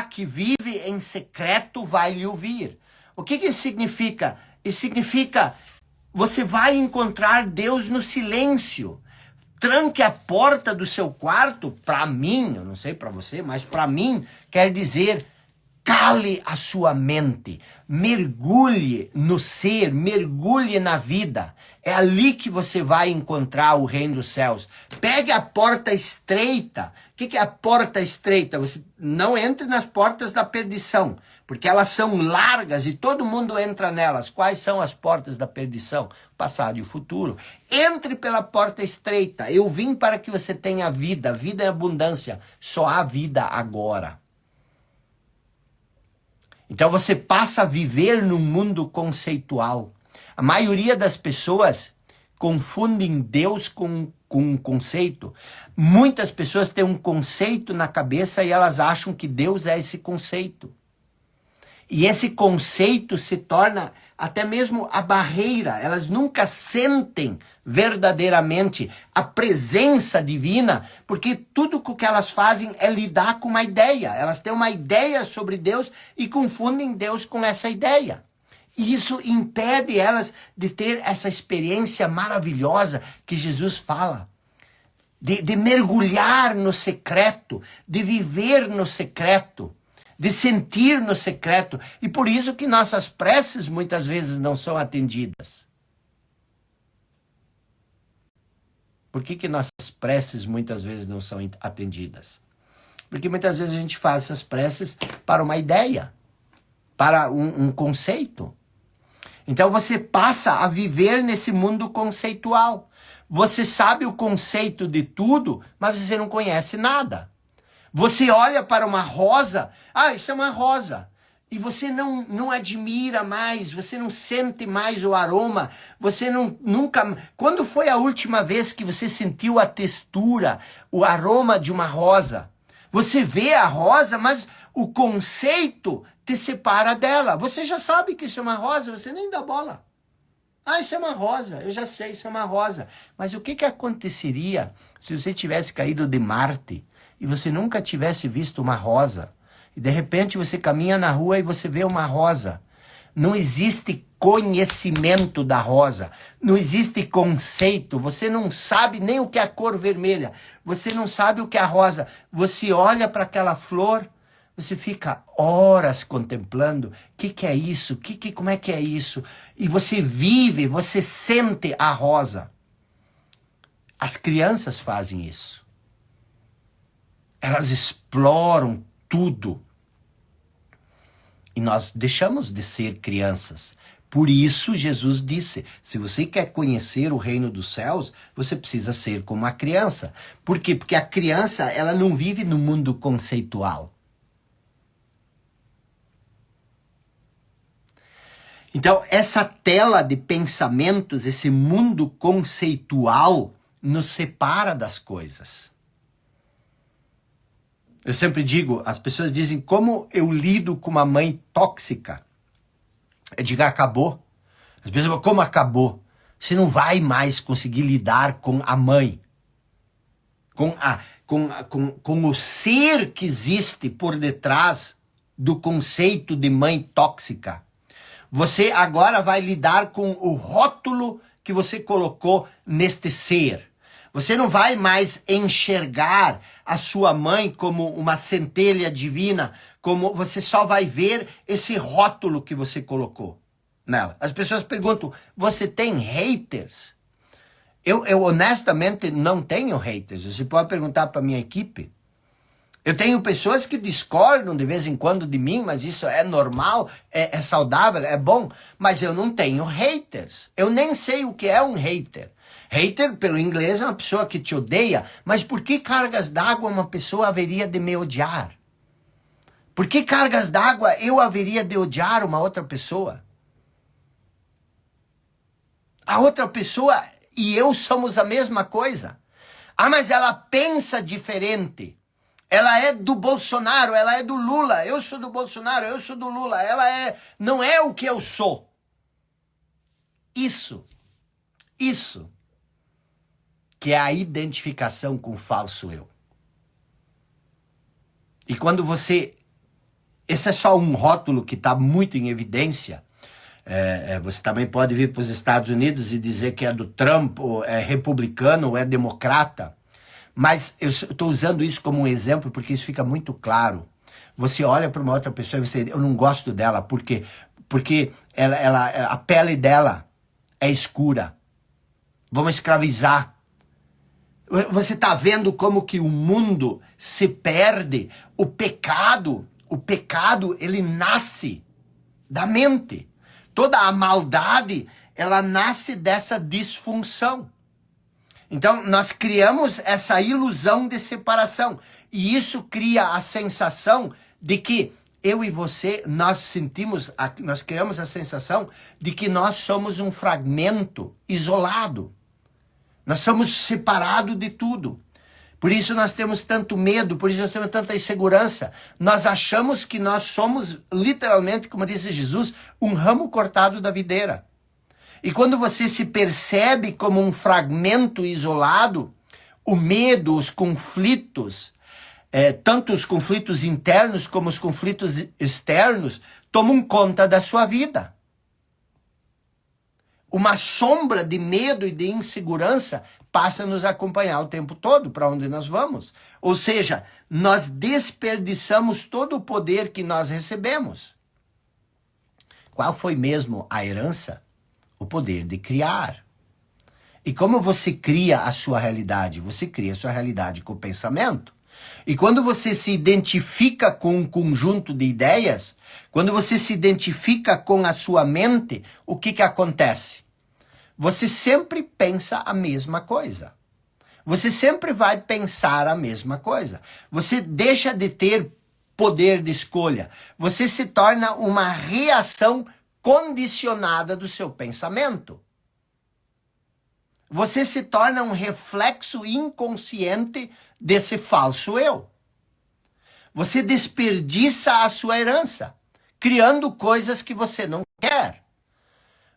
que vive em secreto vai lhe ouvir. O que isso significa? Isso significa, você vai encontrar Deus no silêncio. Tranque a porta do seu quarto, para mim, eu não sei para você, mas para mim, quer dizer, cale a sua mente, mergulhe no ser, mergulhe na vida. É ali que você vai encontrar o reino dos céus. Pegue a porta estreita. O que é a porta estreita? Você não entre nas portas da perdição, porque elas são largas e todo mundo entra nelas. Quais são as portas da perdição? O passado e o futuro. Entre pela porta estreita. Eu vim para que você tenha vida, vida em abundância. Só há vida agora. Então você passa a viver num mundo conceitual. A maioria das pessoas confundem Deus com um conceito. Muitas pessoas têm um conceito na cabeça e elas acham que Deus é esse conceito. E esse conceito se torna até mesmo a barreira. Elas nunca sentem verdadeiramente a presença divina, porque tudo o que elas fazem é lidar com uma ideia. Elas têm uma ideia sobre Deus e confundem Deus com essa ideia. E isso impede elas de ter essa experiência maravilhosa que Jesus fala. De mergulhar no secreto, de viver no secreto, de sentir no secreto. E por isso que nossas preces muitas vezes não são atendidas. Por que nossas preces muitas vezes não são atendidas? Porque muitas vezes a gente faz essas preces para uma ideia, para um conceito. Então você passa a viver nesse mundo conceitual. Você sabe o conceito de tudo, mas você não conhece nada. Você olha para uma rosa, isso é uma rosa. E você não admira mais, você não sente mais o aroma, você nunca... Quando foi a última vez que você sentiu a textura, o aroma de uma rosa? Você vê a rosa, mas o conceito te separa dela. Você já sabe que isso é uma rosa, você nem dá bola. Isso é uma rosa, eu já sei, isso é uma rosa. Mas o que aconteceria se você tivesse caído de Marte e você nunca tivesse visto uma rosa? E de repente você caminha na rua e você vê uma rosa. Não existe conhecimento da rosa, não existe conceito, você não sabe nem o que é a cor vermelha, você não sabe o que é a rosa. Você olha para aquela flor, você fica horas contemplando, o que é isso, como é que é isso? E você vive, você sente a rosa. As crianças fazem isso. Elas exploram tudo. E nós deixamos de ser crianças. Por isso Jesus disse, se você quer conhecer o reino dos céus, você precisa ser como a criança. Por quê? Porque a criança, ela não vive no mundo conceitual. Então, essa tela de pensamentos, esse mundo conceitual, nos separa das coisas. Eu sempre digo, as pessoas dizem, como eu lido com uma mãe tóxica? Eu digo, acabou. As pessoas falam, como acabou? Você não vai mais conseguir lidar com a mãe. Com o ser que existe por detrás do conceito de mãe tóxica. Você agora vai lidar com o rótulo que você colocou neste ser. Você não vai mais enxergar a sua mãe como uma centelha divina, como você só vai ver esse rótulo que você colocou nela. As pessoas perguntam, você tem haters? Eu honestamente não tenho haters. Você pode perguntar para minha equipe. Eu tenho pessoas que discordam de vez em quando de mim, mas isso é normal, é saudável, é bom. Mas eu não tenho haters. Eu nem sei o que é um hater. Hater, pelo inglês, é uma pessoa que te odeia. Mas por que cargas d'água uma pessoa haveria de me odiar? Por que cargas d'água eu haveria de odiar uma outra pessoa? A outra pessoa e eu somos a mesma coisa. Mas ela pensa diferente. Ela é do Bolsonaro, ela é do Lula. Eu sou do Bolsonaro, eu sou do Lula. Ela não é o que eu sou. Isso que é a identificação com o falso eu. E quando você... Esse é só um rótulo que está muito em evidência. Você também pode vir para os Estados Unidos e dizer que é do Trump, ou é republicano, ou é democrata. Mas eu estou usando isso como um exemplo porque isso fica muito claro. Você olha para uma outra pessoa e você diz, eu não gosto dela. Por quê? Porque a pele dela é escura. Vamos escravizar. Você está vendo como que o mundo se perde? O pecado, ele nasce da mente. Toda a maldade, ela nasce dessa disfunção. Então, nós criamos essa ilusão de separação. E isso cria a sensação de que eu e você, nós criamos a sensação de que nós somos um fragmento isolado. Nós somos separados de tudo. Por isso nós temos tanto medo, por isso nós temos tanta insegurança. Nós achamos que nós somos, literalmente, como disse Jesus, um ramo cortado da videira. E quando você se percebe como um fragmento isolado, o medo, os conflitos, tanto os conflitos internos como os conflitos externos, tomam conta da sua vida. Uma sombra de medo e de insegurança passa a nos acompanhar o tempo todo para onde nós vamos. Ou seja, nós desperdiçamos todo o poder que nós recebemos. Qual foi mesmo a herança? O poder de criar. E como você cria a sua realidade? Você cria a sua realidade com o pensamento. E quando você se identifica com um conjunto de ideias, quando você se identifica com a sua mente, o que acontece? Você sempre pensa a mesma coisa. Você sempre vai pensar a mesma coisa. Você deixa de ter poder de escolha. Você se torna uma reação condicionada do seu pensamento. Você se torna um reflexo inconsciente desse falso eu. Você desperdiça a sua herança, criando coisas que você não quer.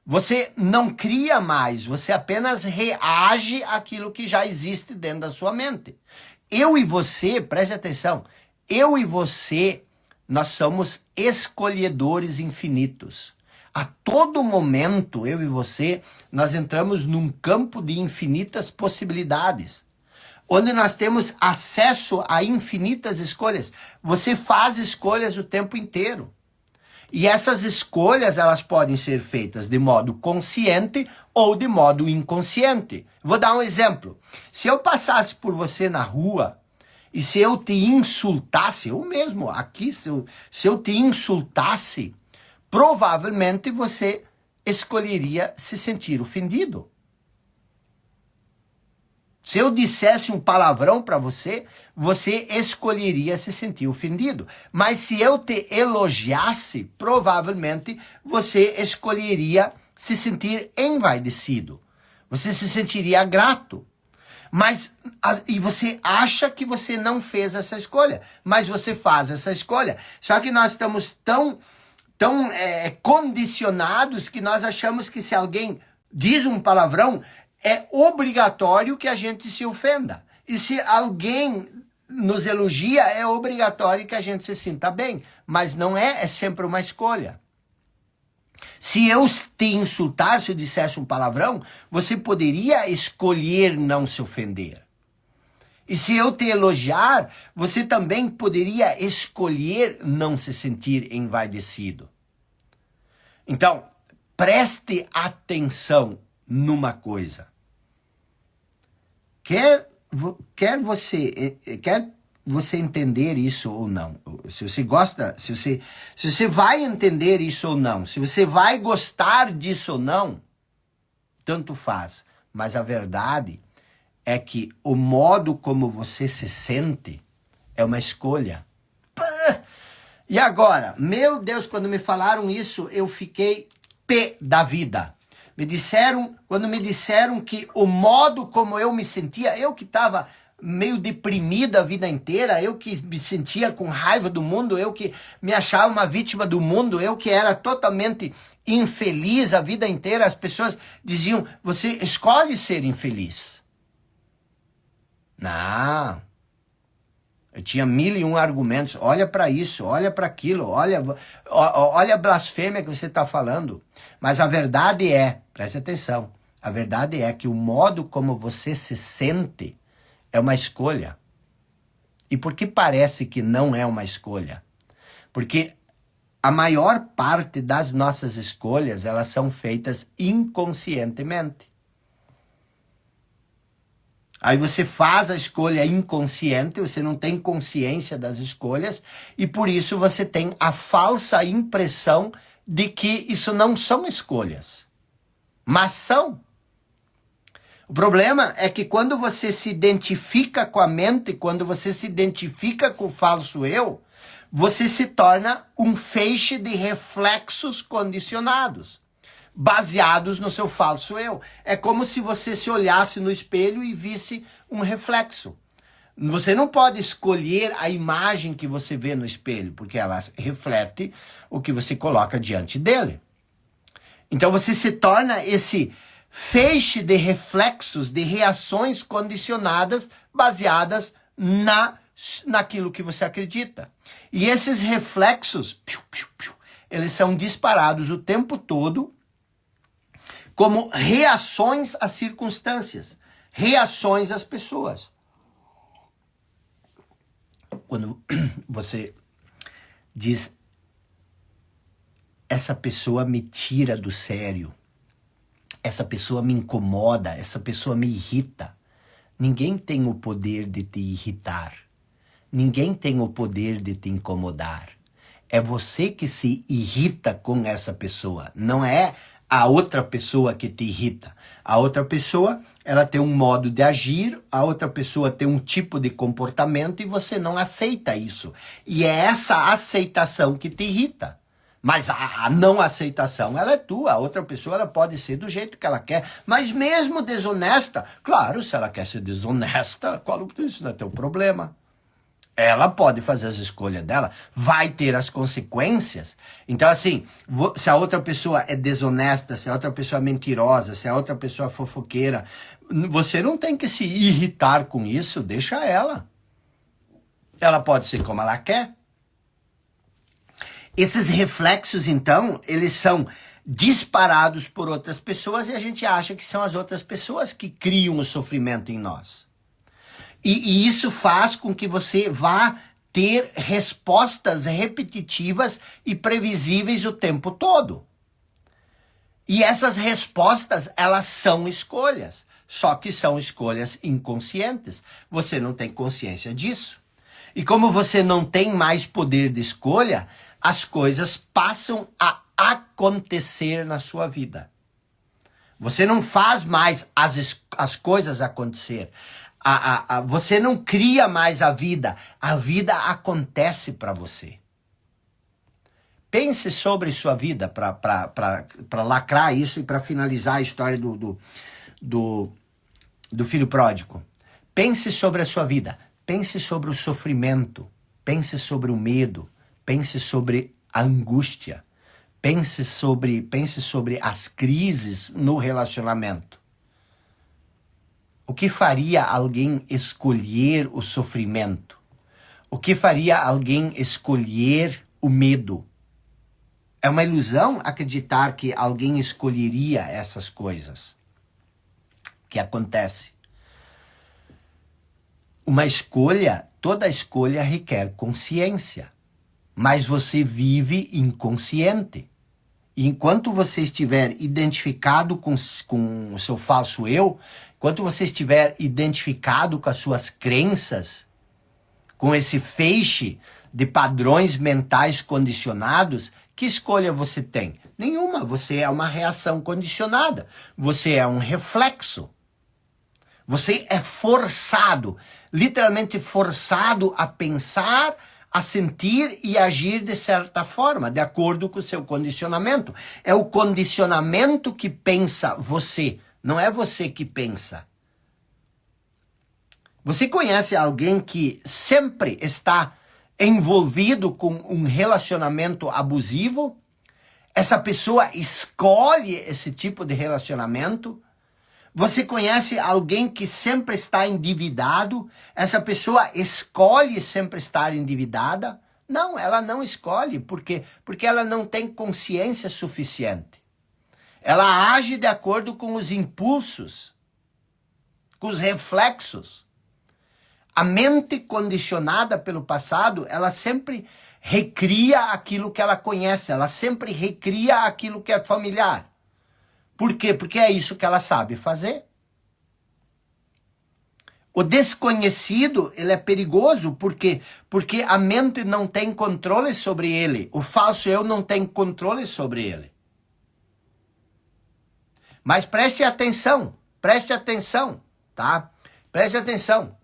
Você não cria mais, você apenas reage àquilo que já existe dentro da sua mente. Eu e você, preste atenção, eu e você, nós somos escolhedores infinitos. A todo momento, eu e você, nós entramos num campo de infinitas possibilidades, onde nós temos acesso a infinitas escolhas. Você faz escolhas o tempo inteiro. E essas escolhas, elas podem ser feitas de modo consciente ou de modo inconsciente. Vou dar um exemplo. Se eu passasse por você na rua e se eu te insultasse, eu mesmo aqui, se eu te insultasse, provavelmente você escolheria se sentir ofendido. Se eu dissesse um palavrão para você, você escolheria se sentir ofendido. Mas se eu te elogiasse, provavelmente você escolheria se sentir envaidecido. Você se sentiria grato. E você acha que você não fez essa escolha, mas você faz essa escolha. Só que nós estamos tão condicionados que nós achamos que se alguém diz um palavrão, é obrigatório que a gente se ofenda. E se alguém nos elogia, é obrigatório que a gente se sinta bem. Mas não é sempre uma escolha. Se eu te insultar, se eu dissesse um palavrão, você poderia escolher não se ofender. E se eu te elogiar, você também poderia escolher não se sentir envaidecido. Então, preste atenção numa coisa. Quer você entender isso ou não, se você gosta, se você vai entender isso ou não, se você vai gostar disso ou não, tanto faz. Mas a verdade é que o modo como você se sente é uma escolha. E agora, meu Deus, quando me falaram isso, eu fiquei pé da vida. Quando me disseram que o modo como eu me sentia, eu que estava meio deprimido a vida inteira, eu que me sentia com raiva do mundo, eu que me achava uma vítima do mundo, eu que era totalmente infeliz a vida inteira, as pessoas diziam, você escolhe ser infeliz. Não. Eu tinha 1001 argumentos. Olha para isso, olha para aquilo, olha a blasfêmia que você está falando. Mas a verdade é, preste atenção, a verdade é que o modo como você se sente é uma escolha. E por que parece que não é uma escolha? Porque a maior parte das nossas escolhas, elas são feitas inconscientemente. Aí você faz a escolha inconsciente, você não tem consciência das escolhas, e por isso você tem a falsa impressão de que isso não são escolhas, mas são. O problema é que quando você se identifica com a mente, quando você se identifica com o falso eu, você se torna um feixe de reflexos condicionados, baseados no seu falso eu. É como se você se olhasse no espelho e visse um reflexo. Você não pode escolher a imagem que você vê no espelho, porque ela reflete o que você coloca diante dele. Então você se torna esse feixe de reflexos, de reações condicionadas, baseadas naquilo que você acredita. E esses reflexos, eles são disparados o tempo todo como reações às circunstâncias, reações às pessoas. Quando você diz, essa pessoa me tira do sério, essa pessoa me incomoda, essa pessoa me irrita. Ninguém tem o poder de te irritar. Ninguém tem o poder de te incomodar. É você que se irrita com essa pessoa. Não é a outra pessoa que te irrita. A outra pessoa, ela tem um modo de agir, a outra pessoa tem um tipo de comportamento e você não aceita isso. E é essa aceitação que te irrita. Mas a não aceitação, ela é tua. A outra pessoa, ela pode ser do jeito que ela quer. Mas mesmo desonesta, claro, se ela quer ser desonesta, isso não é teu problema. Ela pode fazer as escolhas dela, vai ter as consequências. Então, assim, se a outra pessoa é desonesta, se a outra pessoa é mentirosa, se a outra pessoa é fofoqueira, você não tem que se irritar com isso, deixa ela. Ela pode ser como ela quer. Esses reflexos, então, eles são disparados por outras pessoas e a gente acha que são as outras pessoas que criam o sofrimento em nós. E isso faz com que você vá ter respostas repetitivas e previsíveis o tempo todo. E essas respostas, elas são escolhas, só que são escolhas inconscientes. Você não tem consciência disso. E como você não tem mais poder de escolha, as coisas passam a acontecer na sua vida. Você não faz mais as coisas acontecer. Você não cria mais a vida acontece para você. Pense sobre sua vida para lacrar isso e para finalizar a história do filho pródigo. Pense sobre a sua vida, pense sobre o sofrimento, pense sobre o medo, pense sobre a angústia, pense sobre as crises no relacionamento. O que faria alguém escolher o sofrimento? O que faria alguém escolher o medo? É uma ilusão acreditar que alguém escolheria essas coisas que acontecem. Uma escolha, toda escolha requer consciência, mas você vive inconsciente. E enquanto você estiver identificado com o seu falso eu, enquanto você estiver identificado com as suas crenças, com esse feixe de padrões mentais condicionados, que escolha você tem? Nenhuma. Você é uma reação condicionada. Você é um reflexo. Você é forçado, literalmente forçado a pensar, a sentir e agir de certa forma, de acordo com o seu condicionamento. É o condicionamento que pensa você, não é você que pensa. Você conhece alguém que sempre está envolvido com um relacionamento abusivo? Essa pessoa escolhe esse tipo de relacionamento? Você conhece alguém que sempre está endividado? Essa pessoa escolhe sempre estar endividada? Não, ela não escolhe, porque ela não tem consciência suficiente. Ela age de acordo com os impulsos, com os reflexos. A mente condicionada pelo passado, ela sempre recria aquilo que ela conhece, ela sempre recria aquilo que é familiar. Por quê? Porque é isso que ela sabe fazer. O desconhecido, ele é perigoso porque a mente não tem controle sobre ele. O falso eu não tem controle sobre ele. Mas preste atenção, tá? Preste atenção.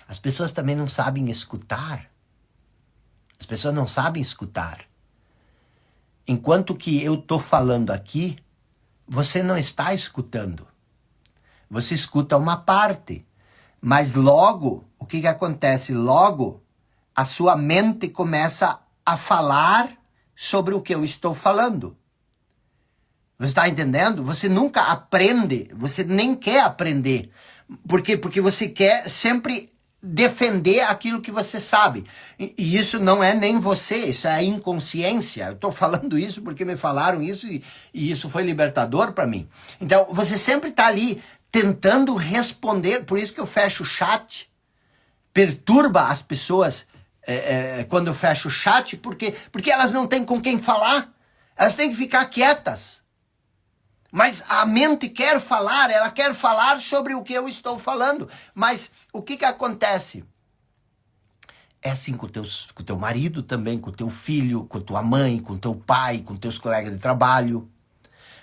As pessoas também não sabem escutar. As pessoas não sabem escutar. Enquanto que eu estou falando aqui, você não está escutando. Você escuta uma parte, mas logo o que acontece? Logo, a sua mente começa a falar sobre o que eu estou falando. Você está entendendo? Você nunca aprende, você nem quer aprender. Por quê? Porque você quer sempre defender aquilo que você sabe. E isso não é nem você, isso é a inconsciência. Eu estou falando isso porque me falaram isso e isso foi libertador para mim. Então, você sempre está ali tentando responder, por isso que eu fecho o chat. Perturba as pessoas quando eu fecho o chat, porque elas não têm com quem falar. Elas têm que ficar quietas. Mas a mente quer falar, ela quer falar sobre o que eu estou falando. Mas o que acontece? É assim com o teu marido também, com o teu filho, com a tua mãe, com o teu pai, com teus colegas de trabalho.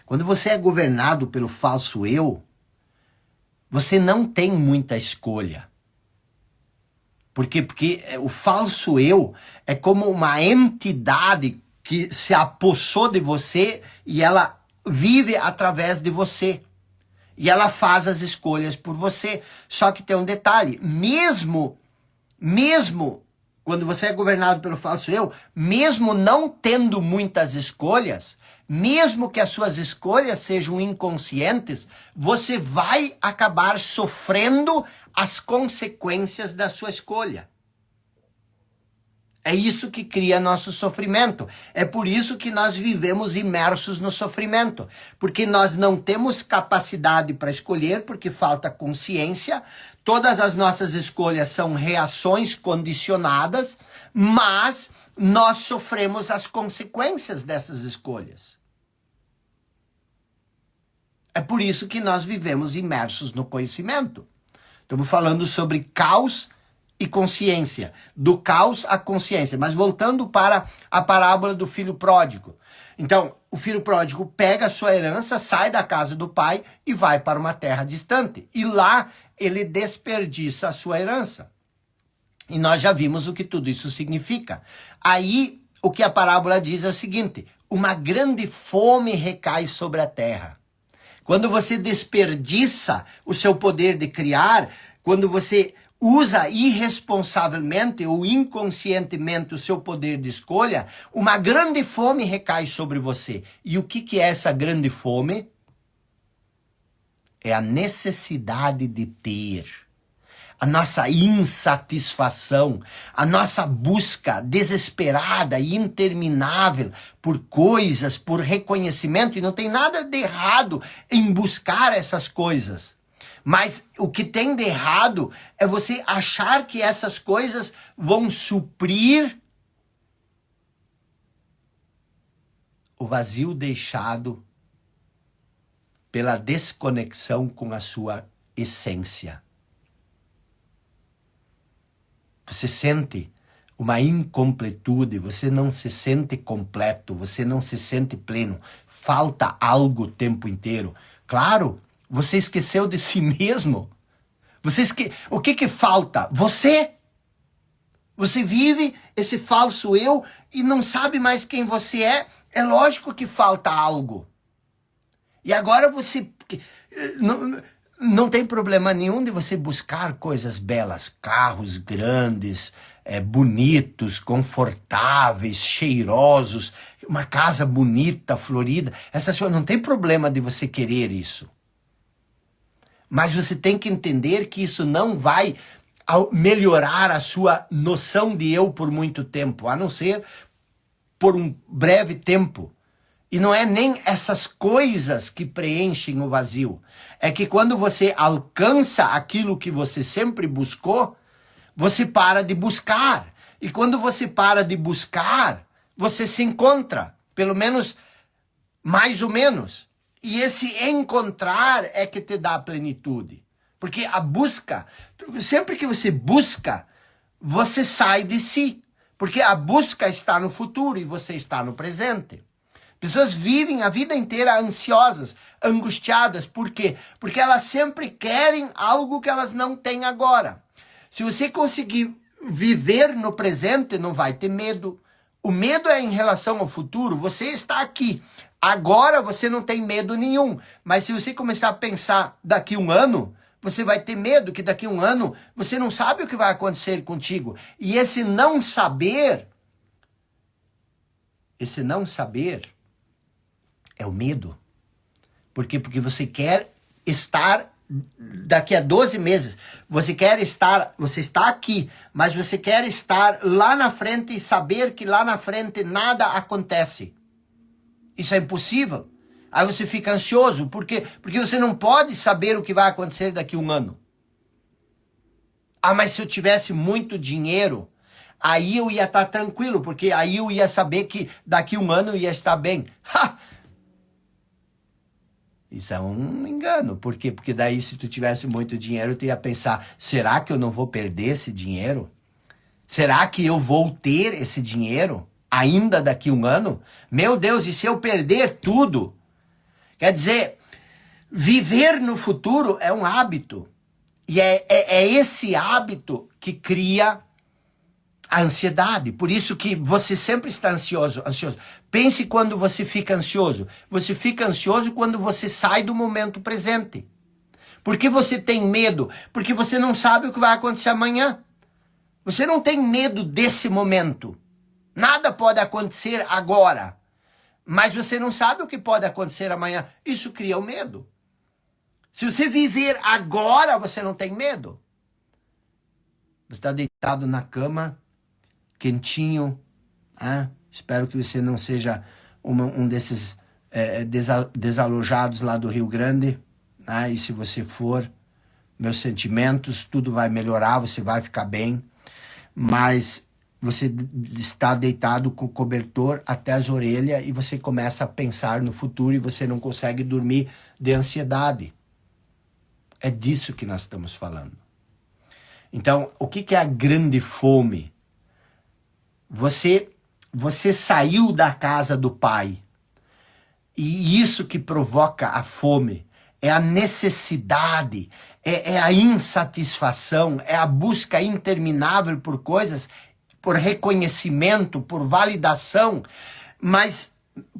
Quando você é governado pelo falso eu, você não tem muita escolha. Por quê? Porque o falso eu é como uma entidade que se apossou de você e ela vive através de você. E ela faz as escolhas por você. Só que tem um detalhe. Mesmo quando você é governado pelo falso eu, mesmo não tendo muitas escolhas, mesmo que as suas escolhas sejam inconscientes, você vai acabar sofrendo as consequências da sua escolha. É isso que cria nosso sofrimento. É por isso que nós vivemos imersos no sofrimento. Porque nós não temos capacidade para escolher, porque falta consciência. Todas as nossas escolhas são reações condicionadas, mas nós sofremos as consequências dessas escolhas. É por isso que nós vivemos imersos no conhecimento. Estamos falando sobre caos e consciência, do caos à consciência. Mas voltando para a parábola do filho pródigo. Então, o filho pródigo pega a sua herança, sai da casa do pai e vai para uma terra distante. E lá ele desperdiça a sua herança. E nós já vimos o que tudo isso significa. Aí, o que a parábola diz é o seguinte: uma grande fome recai sobre a terra. Quando você desperdiça o seu poder de criar, quando você usa irresponsavelmente ou inconscientemente o seu poder de escolha, uma grande fome recai sobre você. E o que é essa grande fome? É a necessidade de ter. A nossa insatisfação, a nossa busca desesperada e interminável por coisas, por reconhecimento. E não tem nada de errado em buscar essas coisas. Mas o que tem de errado é você achar que essas coisas vão suprir o vazio deixado pela desconexão com a sua essência. Você sente uma incompletude, você não se sente completo, você não se sente pleno. Falta algo o tempo inteiro. Claro, você esqueceu de si mesmo. O que falta? Você. Você vive esse falso eu e não sabe mais quem você é. É lógico que falta algo. E agora você... Não tem problema nenhum de você buscar coisas belas, carros grandes, bonitos, confortáveis, cheirosos, uma casa bonita, florida. Essas coisas, não tem problema de você querer isso. Mas você tem que entender que isso não vai melhorar a sua noção de eu por muito tempo, a não ser por um breve tempo. E não é nem essas coisas que preenchem o vazio. É que quando você alcança aquilo que você sempre buscou, você para de buscar. E quando você para de buscar, você se encontra. Pelo menos, mais ou menos. E esse encontrar é que te dá a plenitude. Porque a busca, sempre que você busca, você sai de si. Porque a busca está no futuro e você está no presente. Pessoas vivem a vida inteira ansiosas, angustiadas. Por quê? Porque elas sempre querem algo que elas não têm agora. Se você conseguir viver no presente, não vai ter medo. O medo é em relação ao futuro. Você está aqui. Agora você não tem medo nenhum. Mas se você começar a pensar daqui um ano, Você vai ter medo que daqui a um ano você não sabe o que vai acontecer contigo. E esse não saber é o medo. Por quê? Porque você quer estar daqui a 12 meses. Você está aqui, mas você quer estar lá na frente e saber que lá na frente nada acontece. Isso é impossível. Aí você fica ansioso. Por quê? Porque você não pode saber o que vai acontecer daqui a um ano. Ah, mas se eu tivesse muito dinheiro, aí eu ia estar tranquilo, porque aí eu ia saber que daqui a um ano eu ia estar bem. Ha! Isso é um engano. Por quê? Porque daí se tu tivesse muito dinheiro, tu ia pensar, será que eu não vou perder esse dinheiro? Será que eu vou ter esse dinheiro ainda daqui a um ano? Meu Deus, e se eu perder tudo? Quer dizer, viver no futuro é um hábito. E é esse hábito que cria a ansiedade. Por isso que você sempre está ansioso. Pense quando você fica ansioso. Você fica ansioso quando você sai do momento presente. Por que você tem medo? Porque você não sabe o que vai acontecer amanhã. Você não tem medo desse momento. Nada pode acontecer agora. Mas você não sabe o que pode acontecer amanhã. Isso cria o medo. Se você viver agora, você não tem medo. Você está deitado na cama, quentinho. Espero que você não seja um desses desalojados lá do Rio Grande. E se você for, meus sentimentos, tudo vai melhorar, você vai ficar bem. Mas você está deitado com o cobertor até as orelhas e você começa a pensar no futuro e você não consegue dormir de ansiedade. É disso que nós estamos falando. Então, o que é a grande fome? Você saiu da casa do pai. E isso que provoca a fome. É a necessidade, é a insatisfação, é a busca interminável por coisas, por reconhecimento, por validação. Mas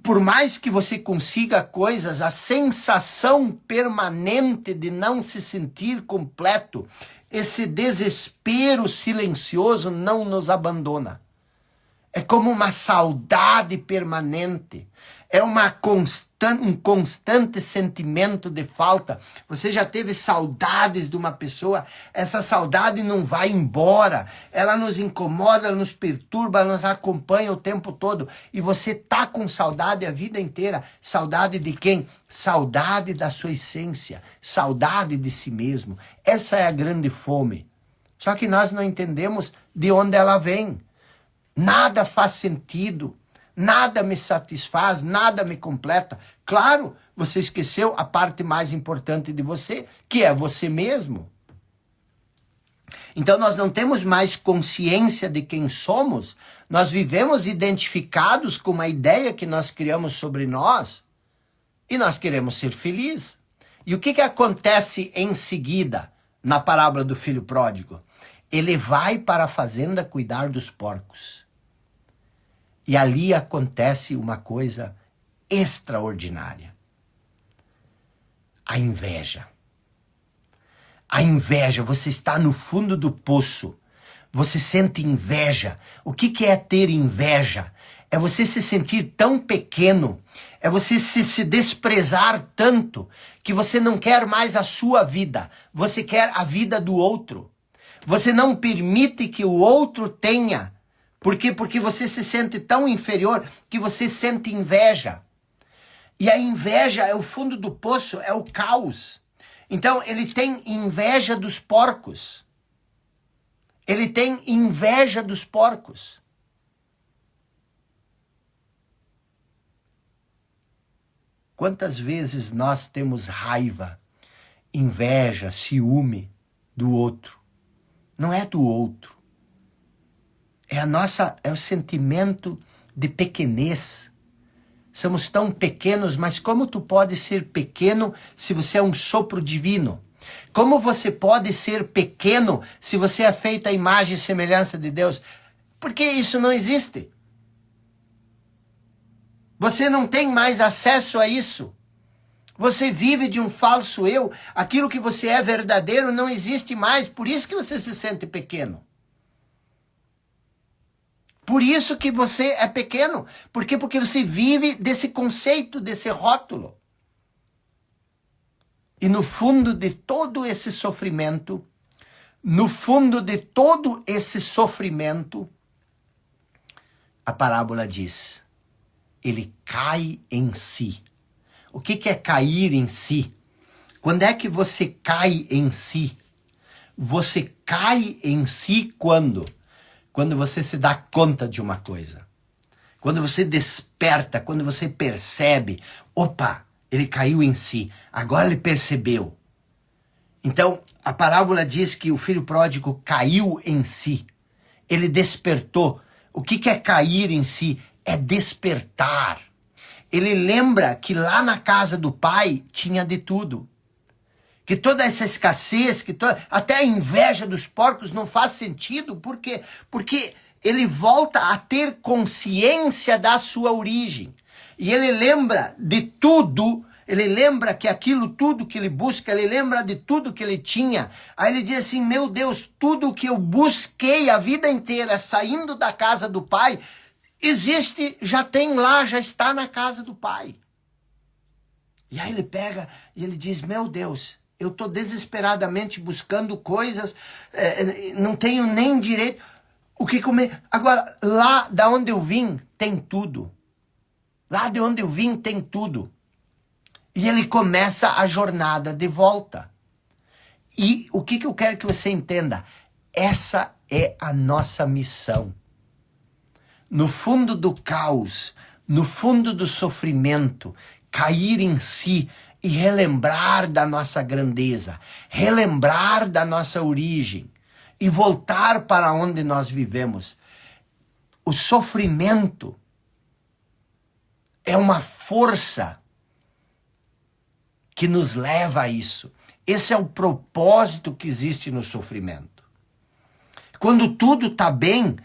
por mais que você consiga coisas, a sensação permanente de não se sentir completo, esse desespero silencioso não nos abandona. É como uma saudade permanente. É um constante sentimento de falta. Você já teve saudades de uma pessoa? Essa saudade não vai embora. Ela nos incomoda, ela nos perturba, ela nos acompanha o tempo todo. E você tá com saudade a vida inteira. Saudade de quem? Saudade da sua essência. Saudade de si mesmo. Essa é a grande fome. Só que nós não entendemos de onde ela vem. Nada faz sentido, nada me satisfaz, nada me completa. Claro, você esqueceu a parte mais importante de você, que é você mesmo. Então nós não temos mais consciência de quem somos, nós vivemos identificados com uma ideia que nós criamos sobre nós e nós queremos ser felizes. E o que acontece em seguida na parábola do filho pródigo? Ele vai para a fazenda cuidar dos porcos. E ali acontece uma coisa extraordinária. A inveja. A inveja, você está no fundo do poço. Você sente inveja. O que é ter inveja? É você se sentir tão pequeno. É você se desprezar tanto que você não quer mais a sua vida. Você quer a vida do outro. Você não permite que o outro tenha. Por quê? Porque você se sente tão inferior que você sente inveja. E a inveja é o fundo do poço, é o caos. Então, ele tem inveja dos porcos. Ele tem inveja dos porcos. Quantas vezes nós temos raiva, inveja, ciúme do outro? Não é do outro. É o sentimento de pequenez. Somos tão pequenos, mas como tu pode ser pequeno se você é um sopro divino? Como você pode ser pequeno se você é feito à imagem e semelhança de Deus? Porque isso não existe. Você não tem mais acesso a isso. Você vive de um falso eu. Aquilo que você é verdadeiro não existe mais. Por isso que você se sente pequeno. Por isso que você é pequeno. Por quê? Porque você vive desse conceito, desse rótulo. E no fundo de todo esse sofrimento, a parábola diz, ele cai em si. O que é cair em si? Quando é que você cai em si? Você cai em si quando? Quando você se dá conta de uma coisa. Quando você desperta, quando você percebe, opa, ele caiu em si, agora ele percebeu. Então, a parábola diz que o filho pródigo caiu em si. Ele despertou. O que é cair em si? É despertar. Ele lembra que lá na casa do pai tinha de tudo. Que toda essa escassez, até a inveja dos porcos não faz sentido. Por quê? Porque ele volta a ter consciência da sua origem. E ele lembra de tudo, ele lembra que aquilo tudo que ele busca, ele lembra de tudo que ele tinha. Aí ele diz assim, meu Deus, tudo que eu busquei a vida inteira saindo da casa do pai, existe, já tem lá, já está na casa do pai. E aí ele pega e ele diz, meu Deus, eu estou desesperadamente buscando coisas, não tenho nem direito o que comer. Agora, lá da onde eu vim, tem tudo. Lá de onde eu vim, tem tudo. E ele começa a jornada de volta. E o que eu quero que você entenda? Essa é a nossa missão. No fundo do caos, no fundo do sofrimento, cair em si e relembrar da nossa grandeza, relembrar da nossa origem e voltar para onde nós vivemos. O sofrimento é uma força que nos leva a isso. Esse é o propósito que existe no sofrimento. Quando tudo está bem,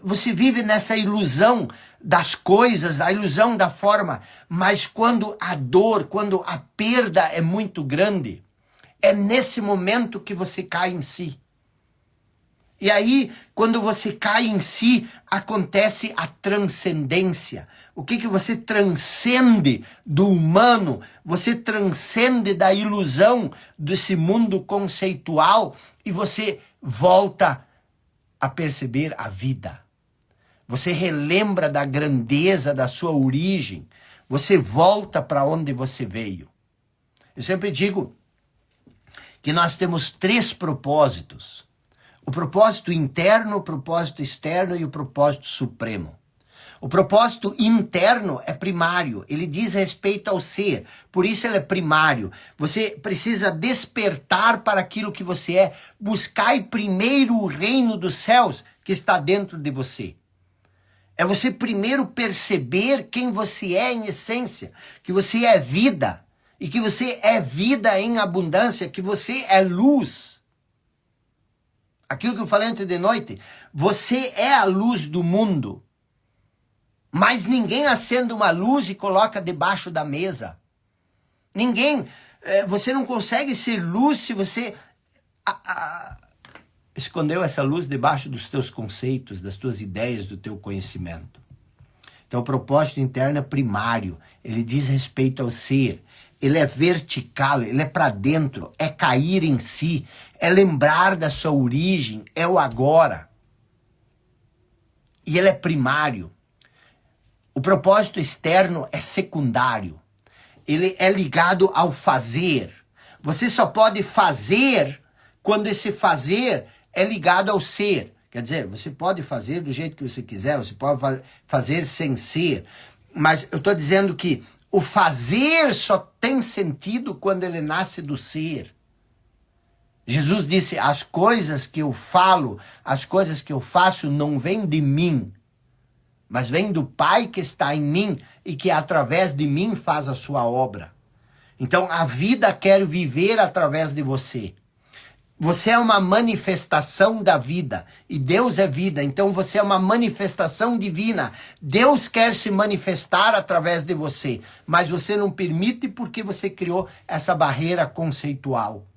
você vive nessa ilusão das coisas, a ilusão da forma, mas quando a dor, quando a perda é muito grande, é nesse momento que você cai em si. E aí, quando você cai em si, acontece a transcendência. O que você transcende do humano, você transcende da ilusão desse mundo conceitual e você volta a perceber a vida. Você relembra da grandeza da sua origem. Você volta para onde você veio. Eu sempre digo que nós temos 3 propósitos. O propósito interno, o propósito externo e o propósito supremo. O propósito interno é primário, ele diz respeito ao ser, por isso ele é primário. Você precisa despertar para aquilo que você é. Buscai primeiro o reino dos céus que está dentro de você. É você primeiro perceber quem você é em essência, que você é vida, e que você é vida em abundância, que você é luz. Aquilo que eu falei ontem de noite, você é a luz do mundo. Mas ninguém acende uma luz e coloca debaixo da mesa. Ninguém, você não consegue ser luz se você escondeu essa luz debaixo dos teus conceitos, das tuas ideias, do teu conhecimento. Então o propósito interno é primário, ele diz respeito ao ser. Ele é vertical, ele é para dentro, é cair em si, é lembrar da sua origem, é o agora. E ele é primário. O propósito externo é secundário. Ele é ligado ao fazer. Você só pode fazer quando esse fazer é ligado ao ser. Quer dizer, você pode fazer do jeito que você quiser, você pode fazer sem ser. Mas eu estou dizendo que o fazer só tem sentido quando ele nasce do ser. Jesus disse, as coisas que eu falo, as coisas que eu faço não vêm de mim, mas vêm do Pai que está em mim e que através de mim faz a sua obra. Então a vida quer viver através de você. Você é uma manifestação da vida. E Deus é vida. Então você é uma manifestação divina. Deus quer se manifestar através de você. Mas você não permite porque você criou essa barreira conceitual.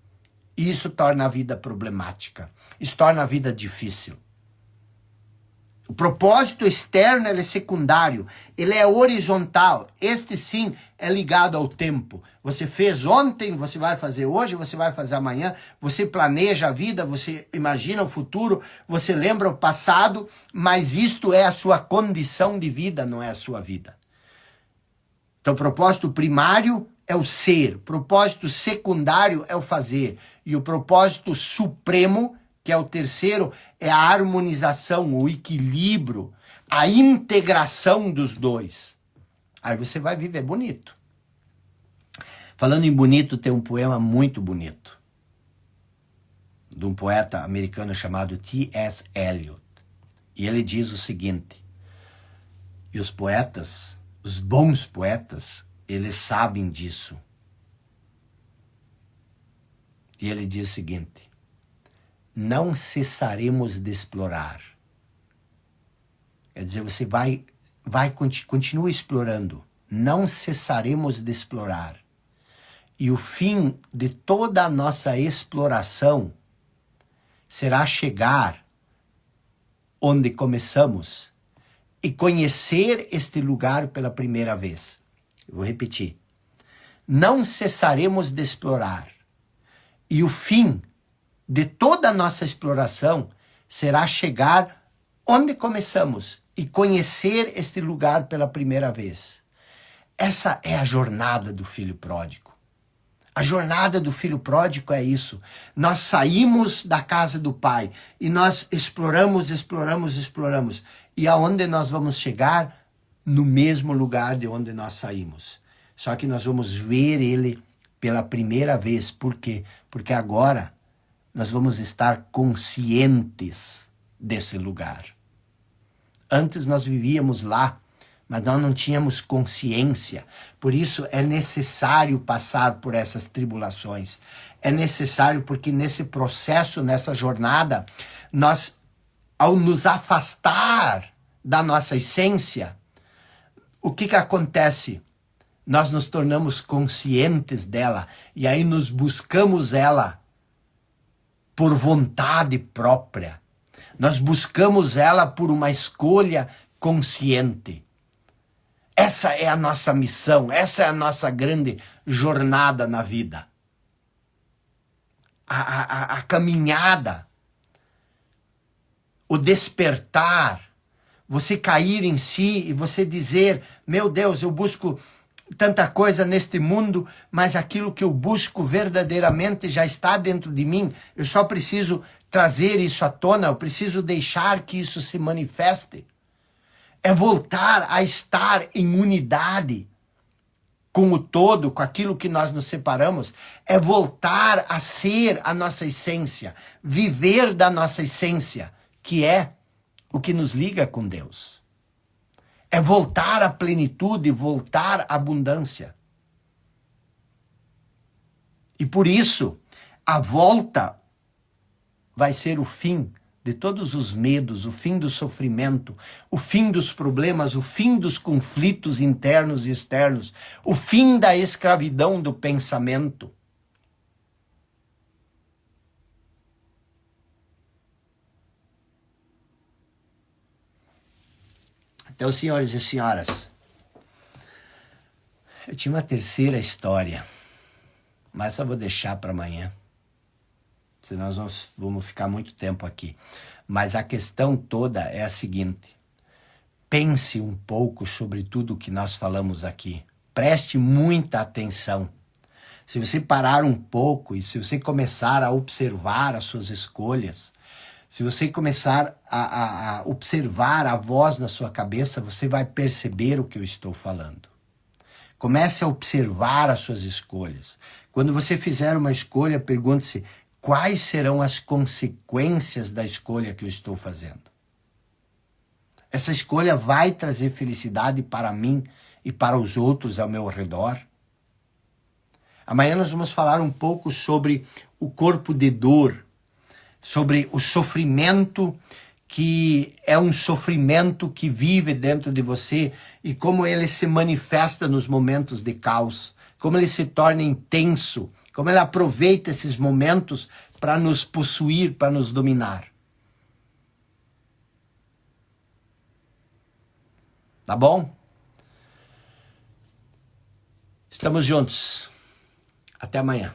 E isso torna a vida problemática. Isso torna a vida difícil. O propósito externo ele é secundário, ele é horizontal. Este sim é ligado ao tempo. Você fez ontem, você vai fazer hoje, você vai fazer amanhã. Você planeja a vida, você imagina o futuro, você lembra o passado, mas isto é a sua condição de vida, não é a sua vida. Então o propósito primário é o ser, o propósito secundário é o fazer. E o propósito supremo, que é o terceiro, é a harmonização, o equilíbrio, a integração dos dois. Aí você vai viver bonito. Falando em bonito, tem um poema muito bonito, de um poeta americano chamado T.S. Eliot. E ele diz o seguinte, e os poetas, os bons poetas, eles sabem disso. E ele diz o seguinte, não cessaremos de explorar. Quer dizer, você continua explorando. Não cessaremos de explorar. E o fim de toda a nossa exploração será chegar onde começamos e conhecer este lugar pela primeira vez. Eu vou repetir. Não cessaremos de explorar. E o fim de toda a nossa exploração será chegar onde começamos e conhecer este lugar pela primeira vez. Essa é a jornada do filho pródigo. A jornada do filho pródigo é isso. Nós saímos da casa do pai e nós exploramos. E aonde nós vamos chegar? No mesmo lugar de onde nós saímos. Só que nós vamos ver ele pela primeira vez. Por quê? Porque agora nós vamos estar conscientes desse lugar. Antes nós vivíamos lá, mas nós não tínhamos consciência. Por isso é necessário passar por essas tribulações. É necessário porque nesse processo, nessa jornada, nós, ao nos afastar da nossa essência, o que acontece? Nós nos tornamos conscientes dela e aí nos buscamos ela por vontade própria. Nós buscamos ela por uma escolha consciente. Essa é a nossa missão, essa é a nossa grande jornada na vida. A caminhada, o despertar, você cair em si e você dizer, meu Deus, eu busco tanta coisa neste mundo, mas aquilo que eu busco verdadeiramente já está dentro de mim. Eu só preciso trazer isso à tona, eu preciso deixar que isso se manifeste. É voltar a estar em unidade com o todo, com aquilo que nós nos separamos. É voltar a ser a nossa essência, viver da nossa essência, que é o que nos liga com Deus. É voltar à plenitude, voltar à abundância. E por isso, a volta vai ser o fim de todos os medos, o fim do sofrimento, o fim dos problemas, o fim dos conflitos internos e externos, o fim da escravidão do pensamento. Então, senhores e senhoras, eu tinha uma terceira história, mas eu vou deixar para amanhã, senão nós vamos ficar muito tempo aqui. Mas a questão toda é a seguinte, pense um pouco sobre tudo o que nós falamos aqui, preste muita atenção. Se você parar um pouco e se você começar a observar as suas escolhas, se você começar a observar a voz na sua cabeça, você vai perceber o que eu estou falando. Comece a observar as suas escolhas. Quando você fizer uma escolha, pergunte-se quais serão as consequências da escolha que eu estou fazendo. Essa escolha vai trazer felicidade para mim e para os outros ao meu redor? Amanhã nós vamos falar um pouco sobre o corpo de dor sobre o sofrimento, que é um sofrimento que vive dentro de você e como ele se manifesta nos momentos de caos, como ele se torna intenso, como ele aproveita esses momentos para nos possuir, para nos dominar. Tá bom? Estamos juntos. Até amanhã.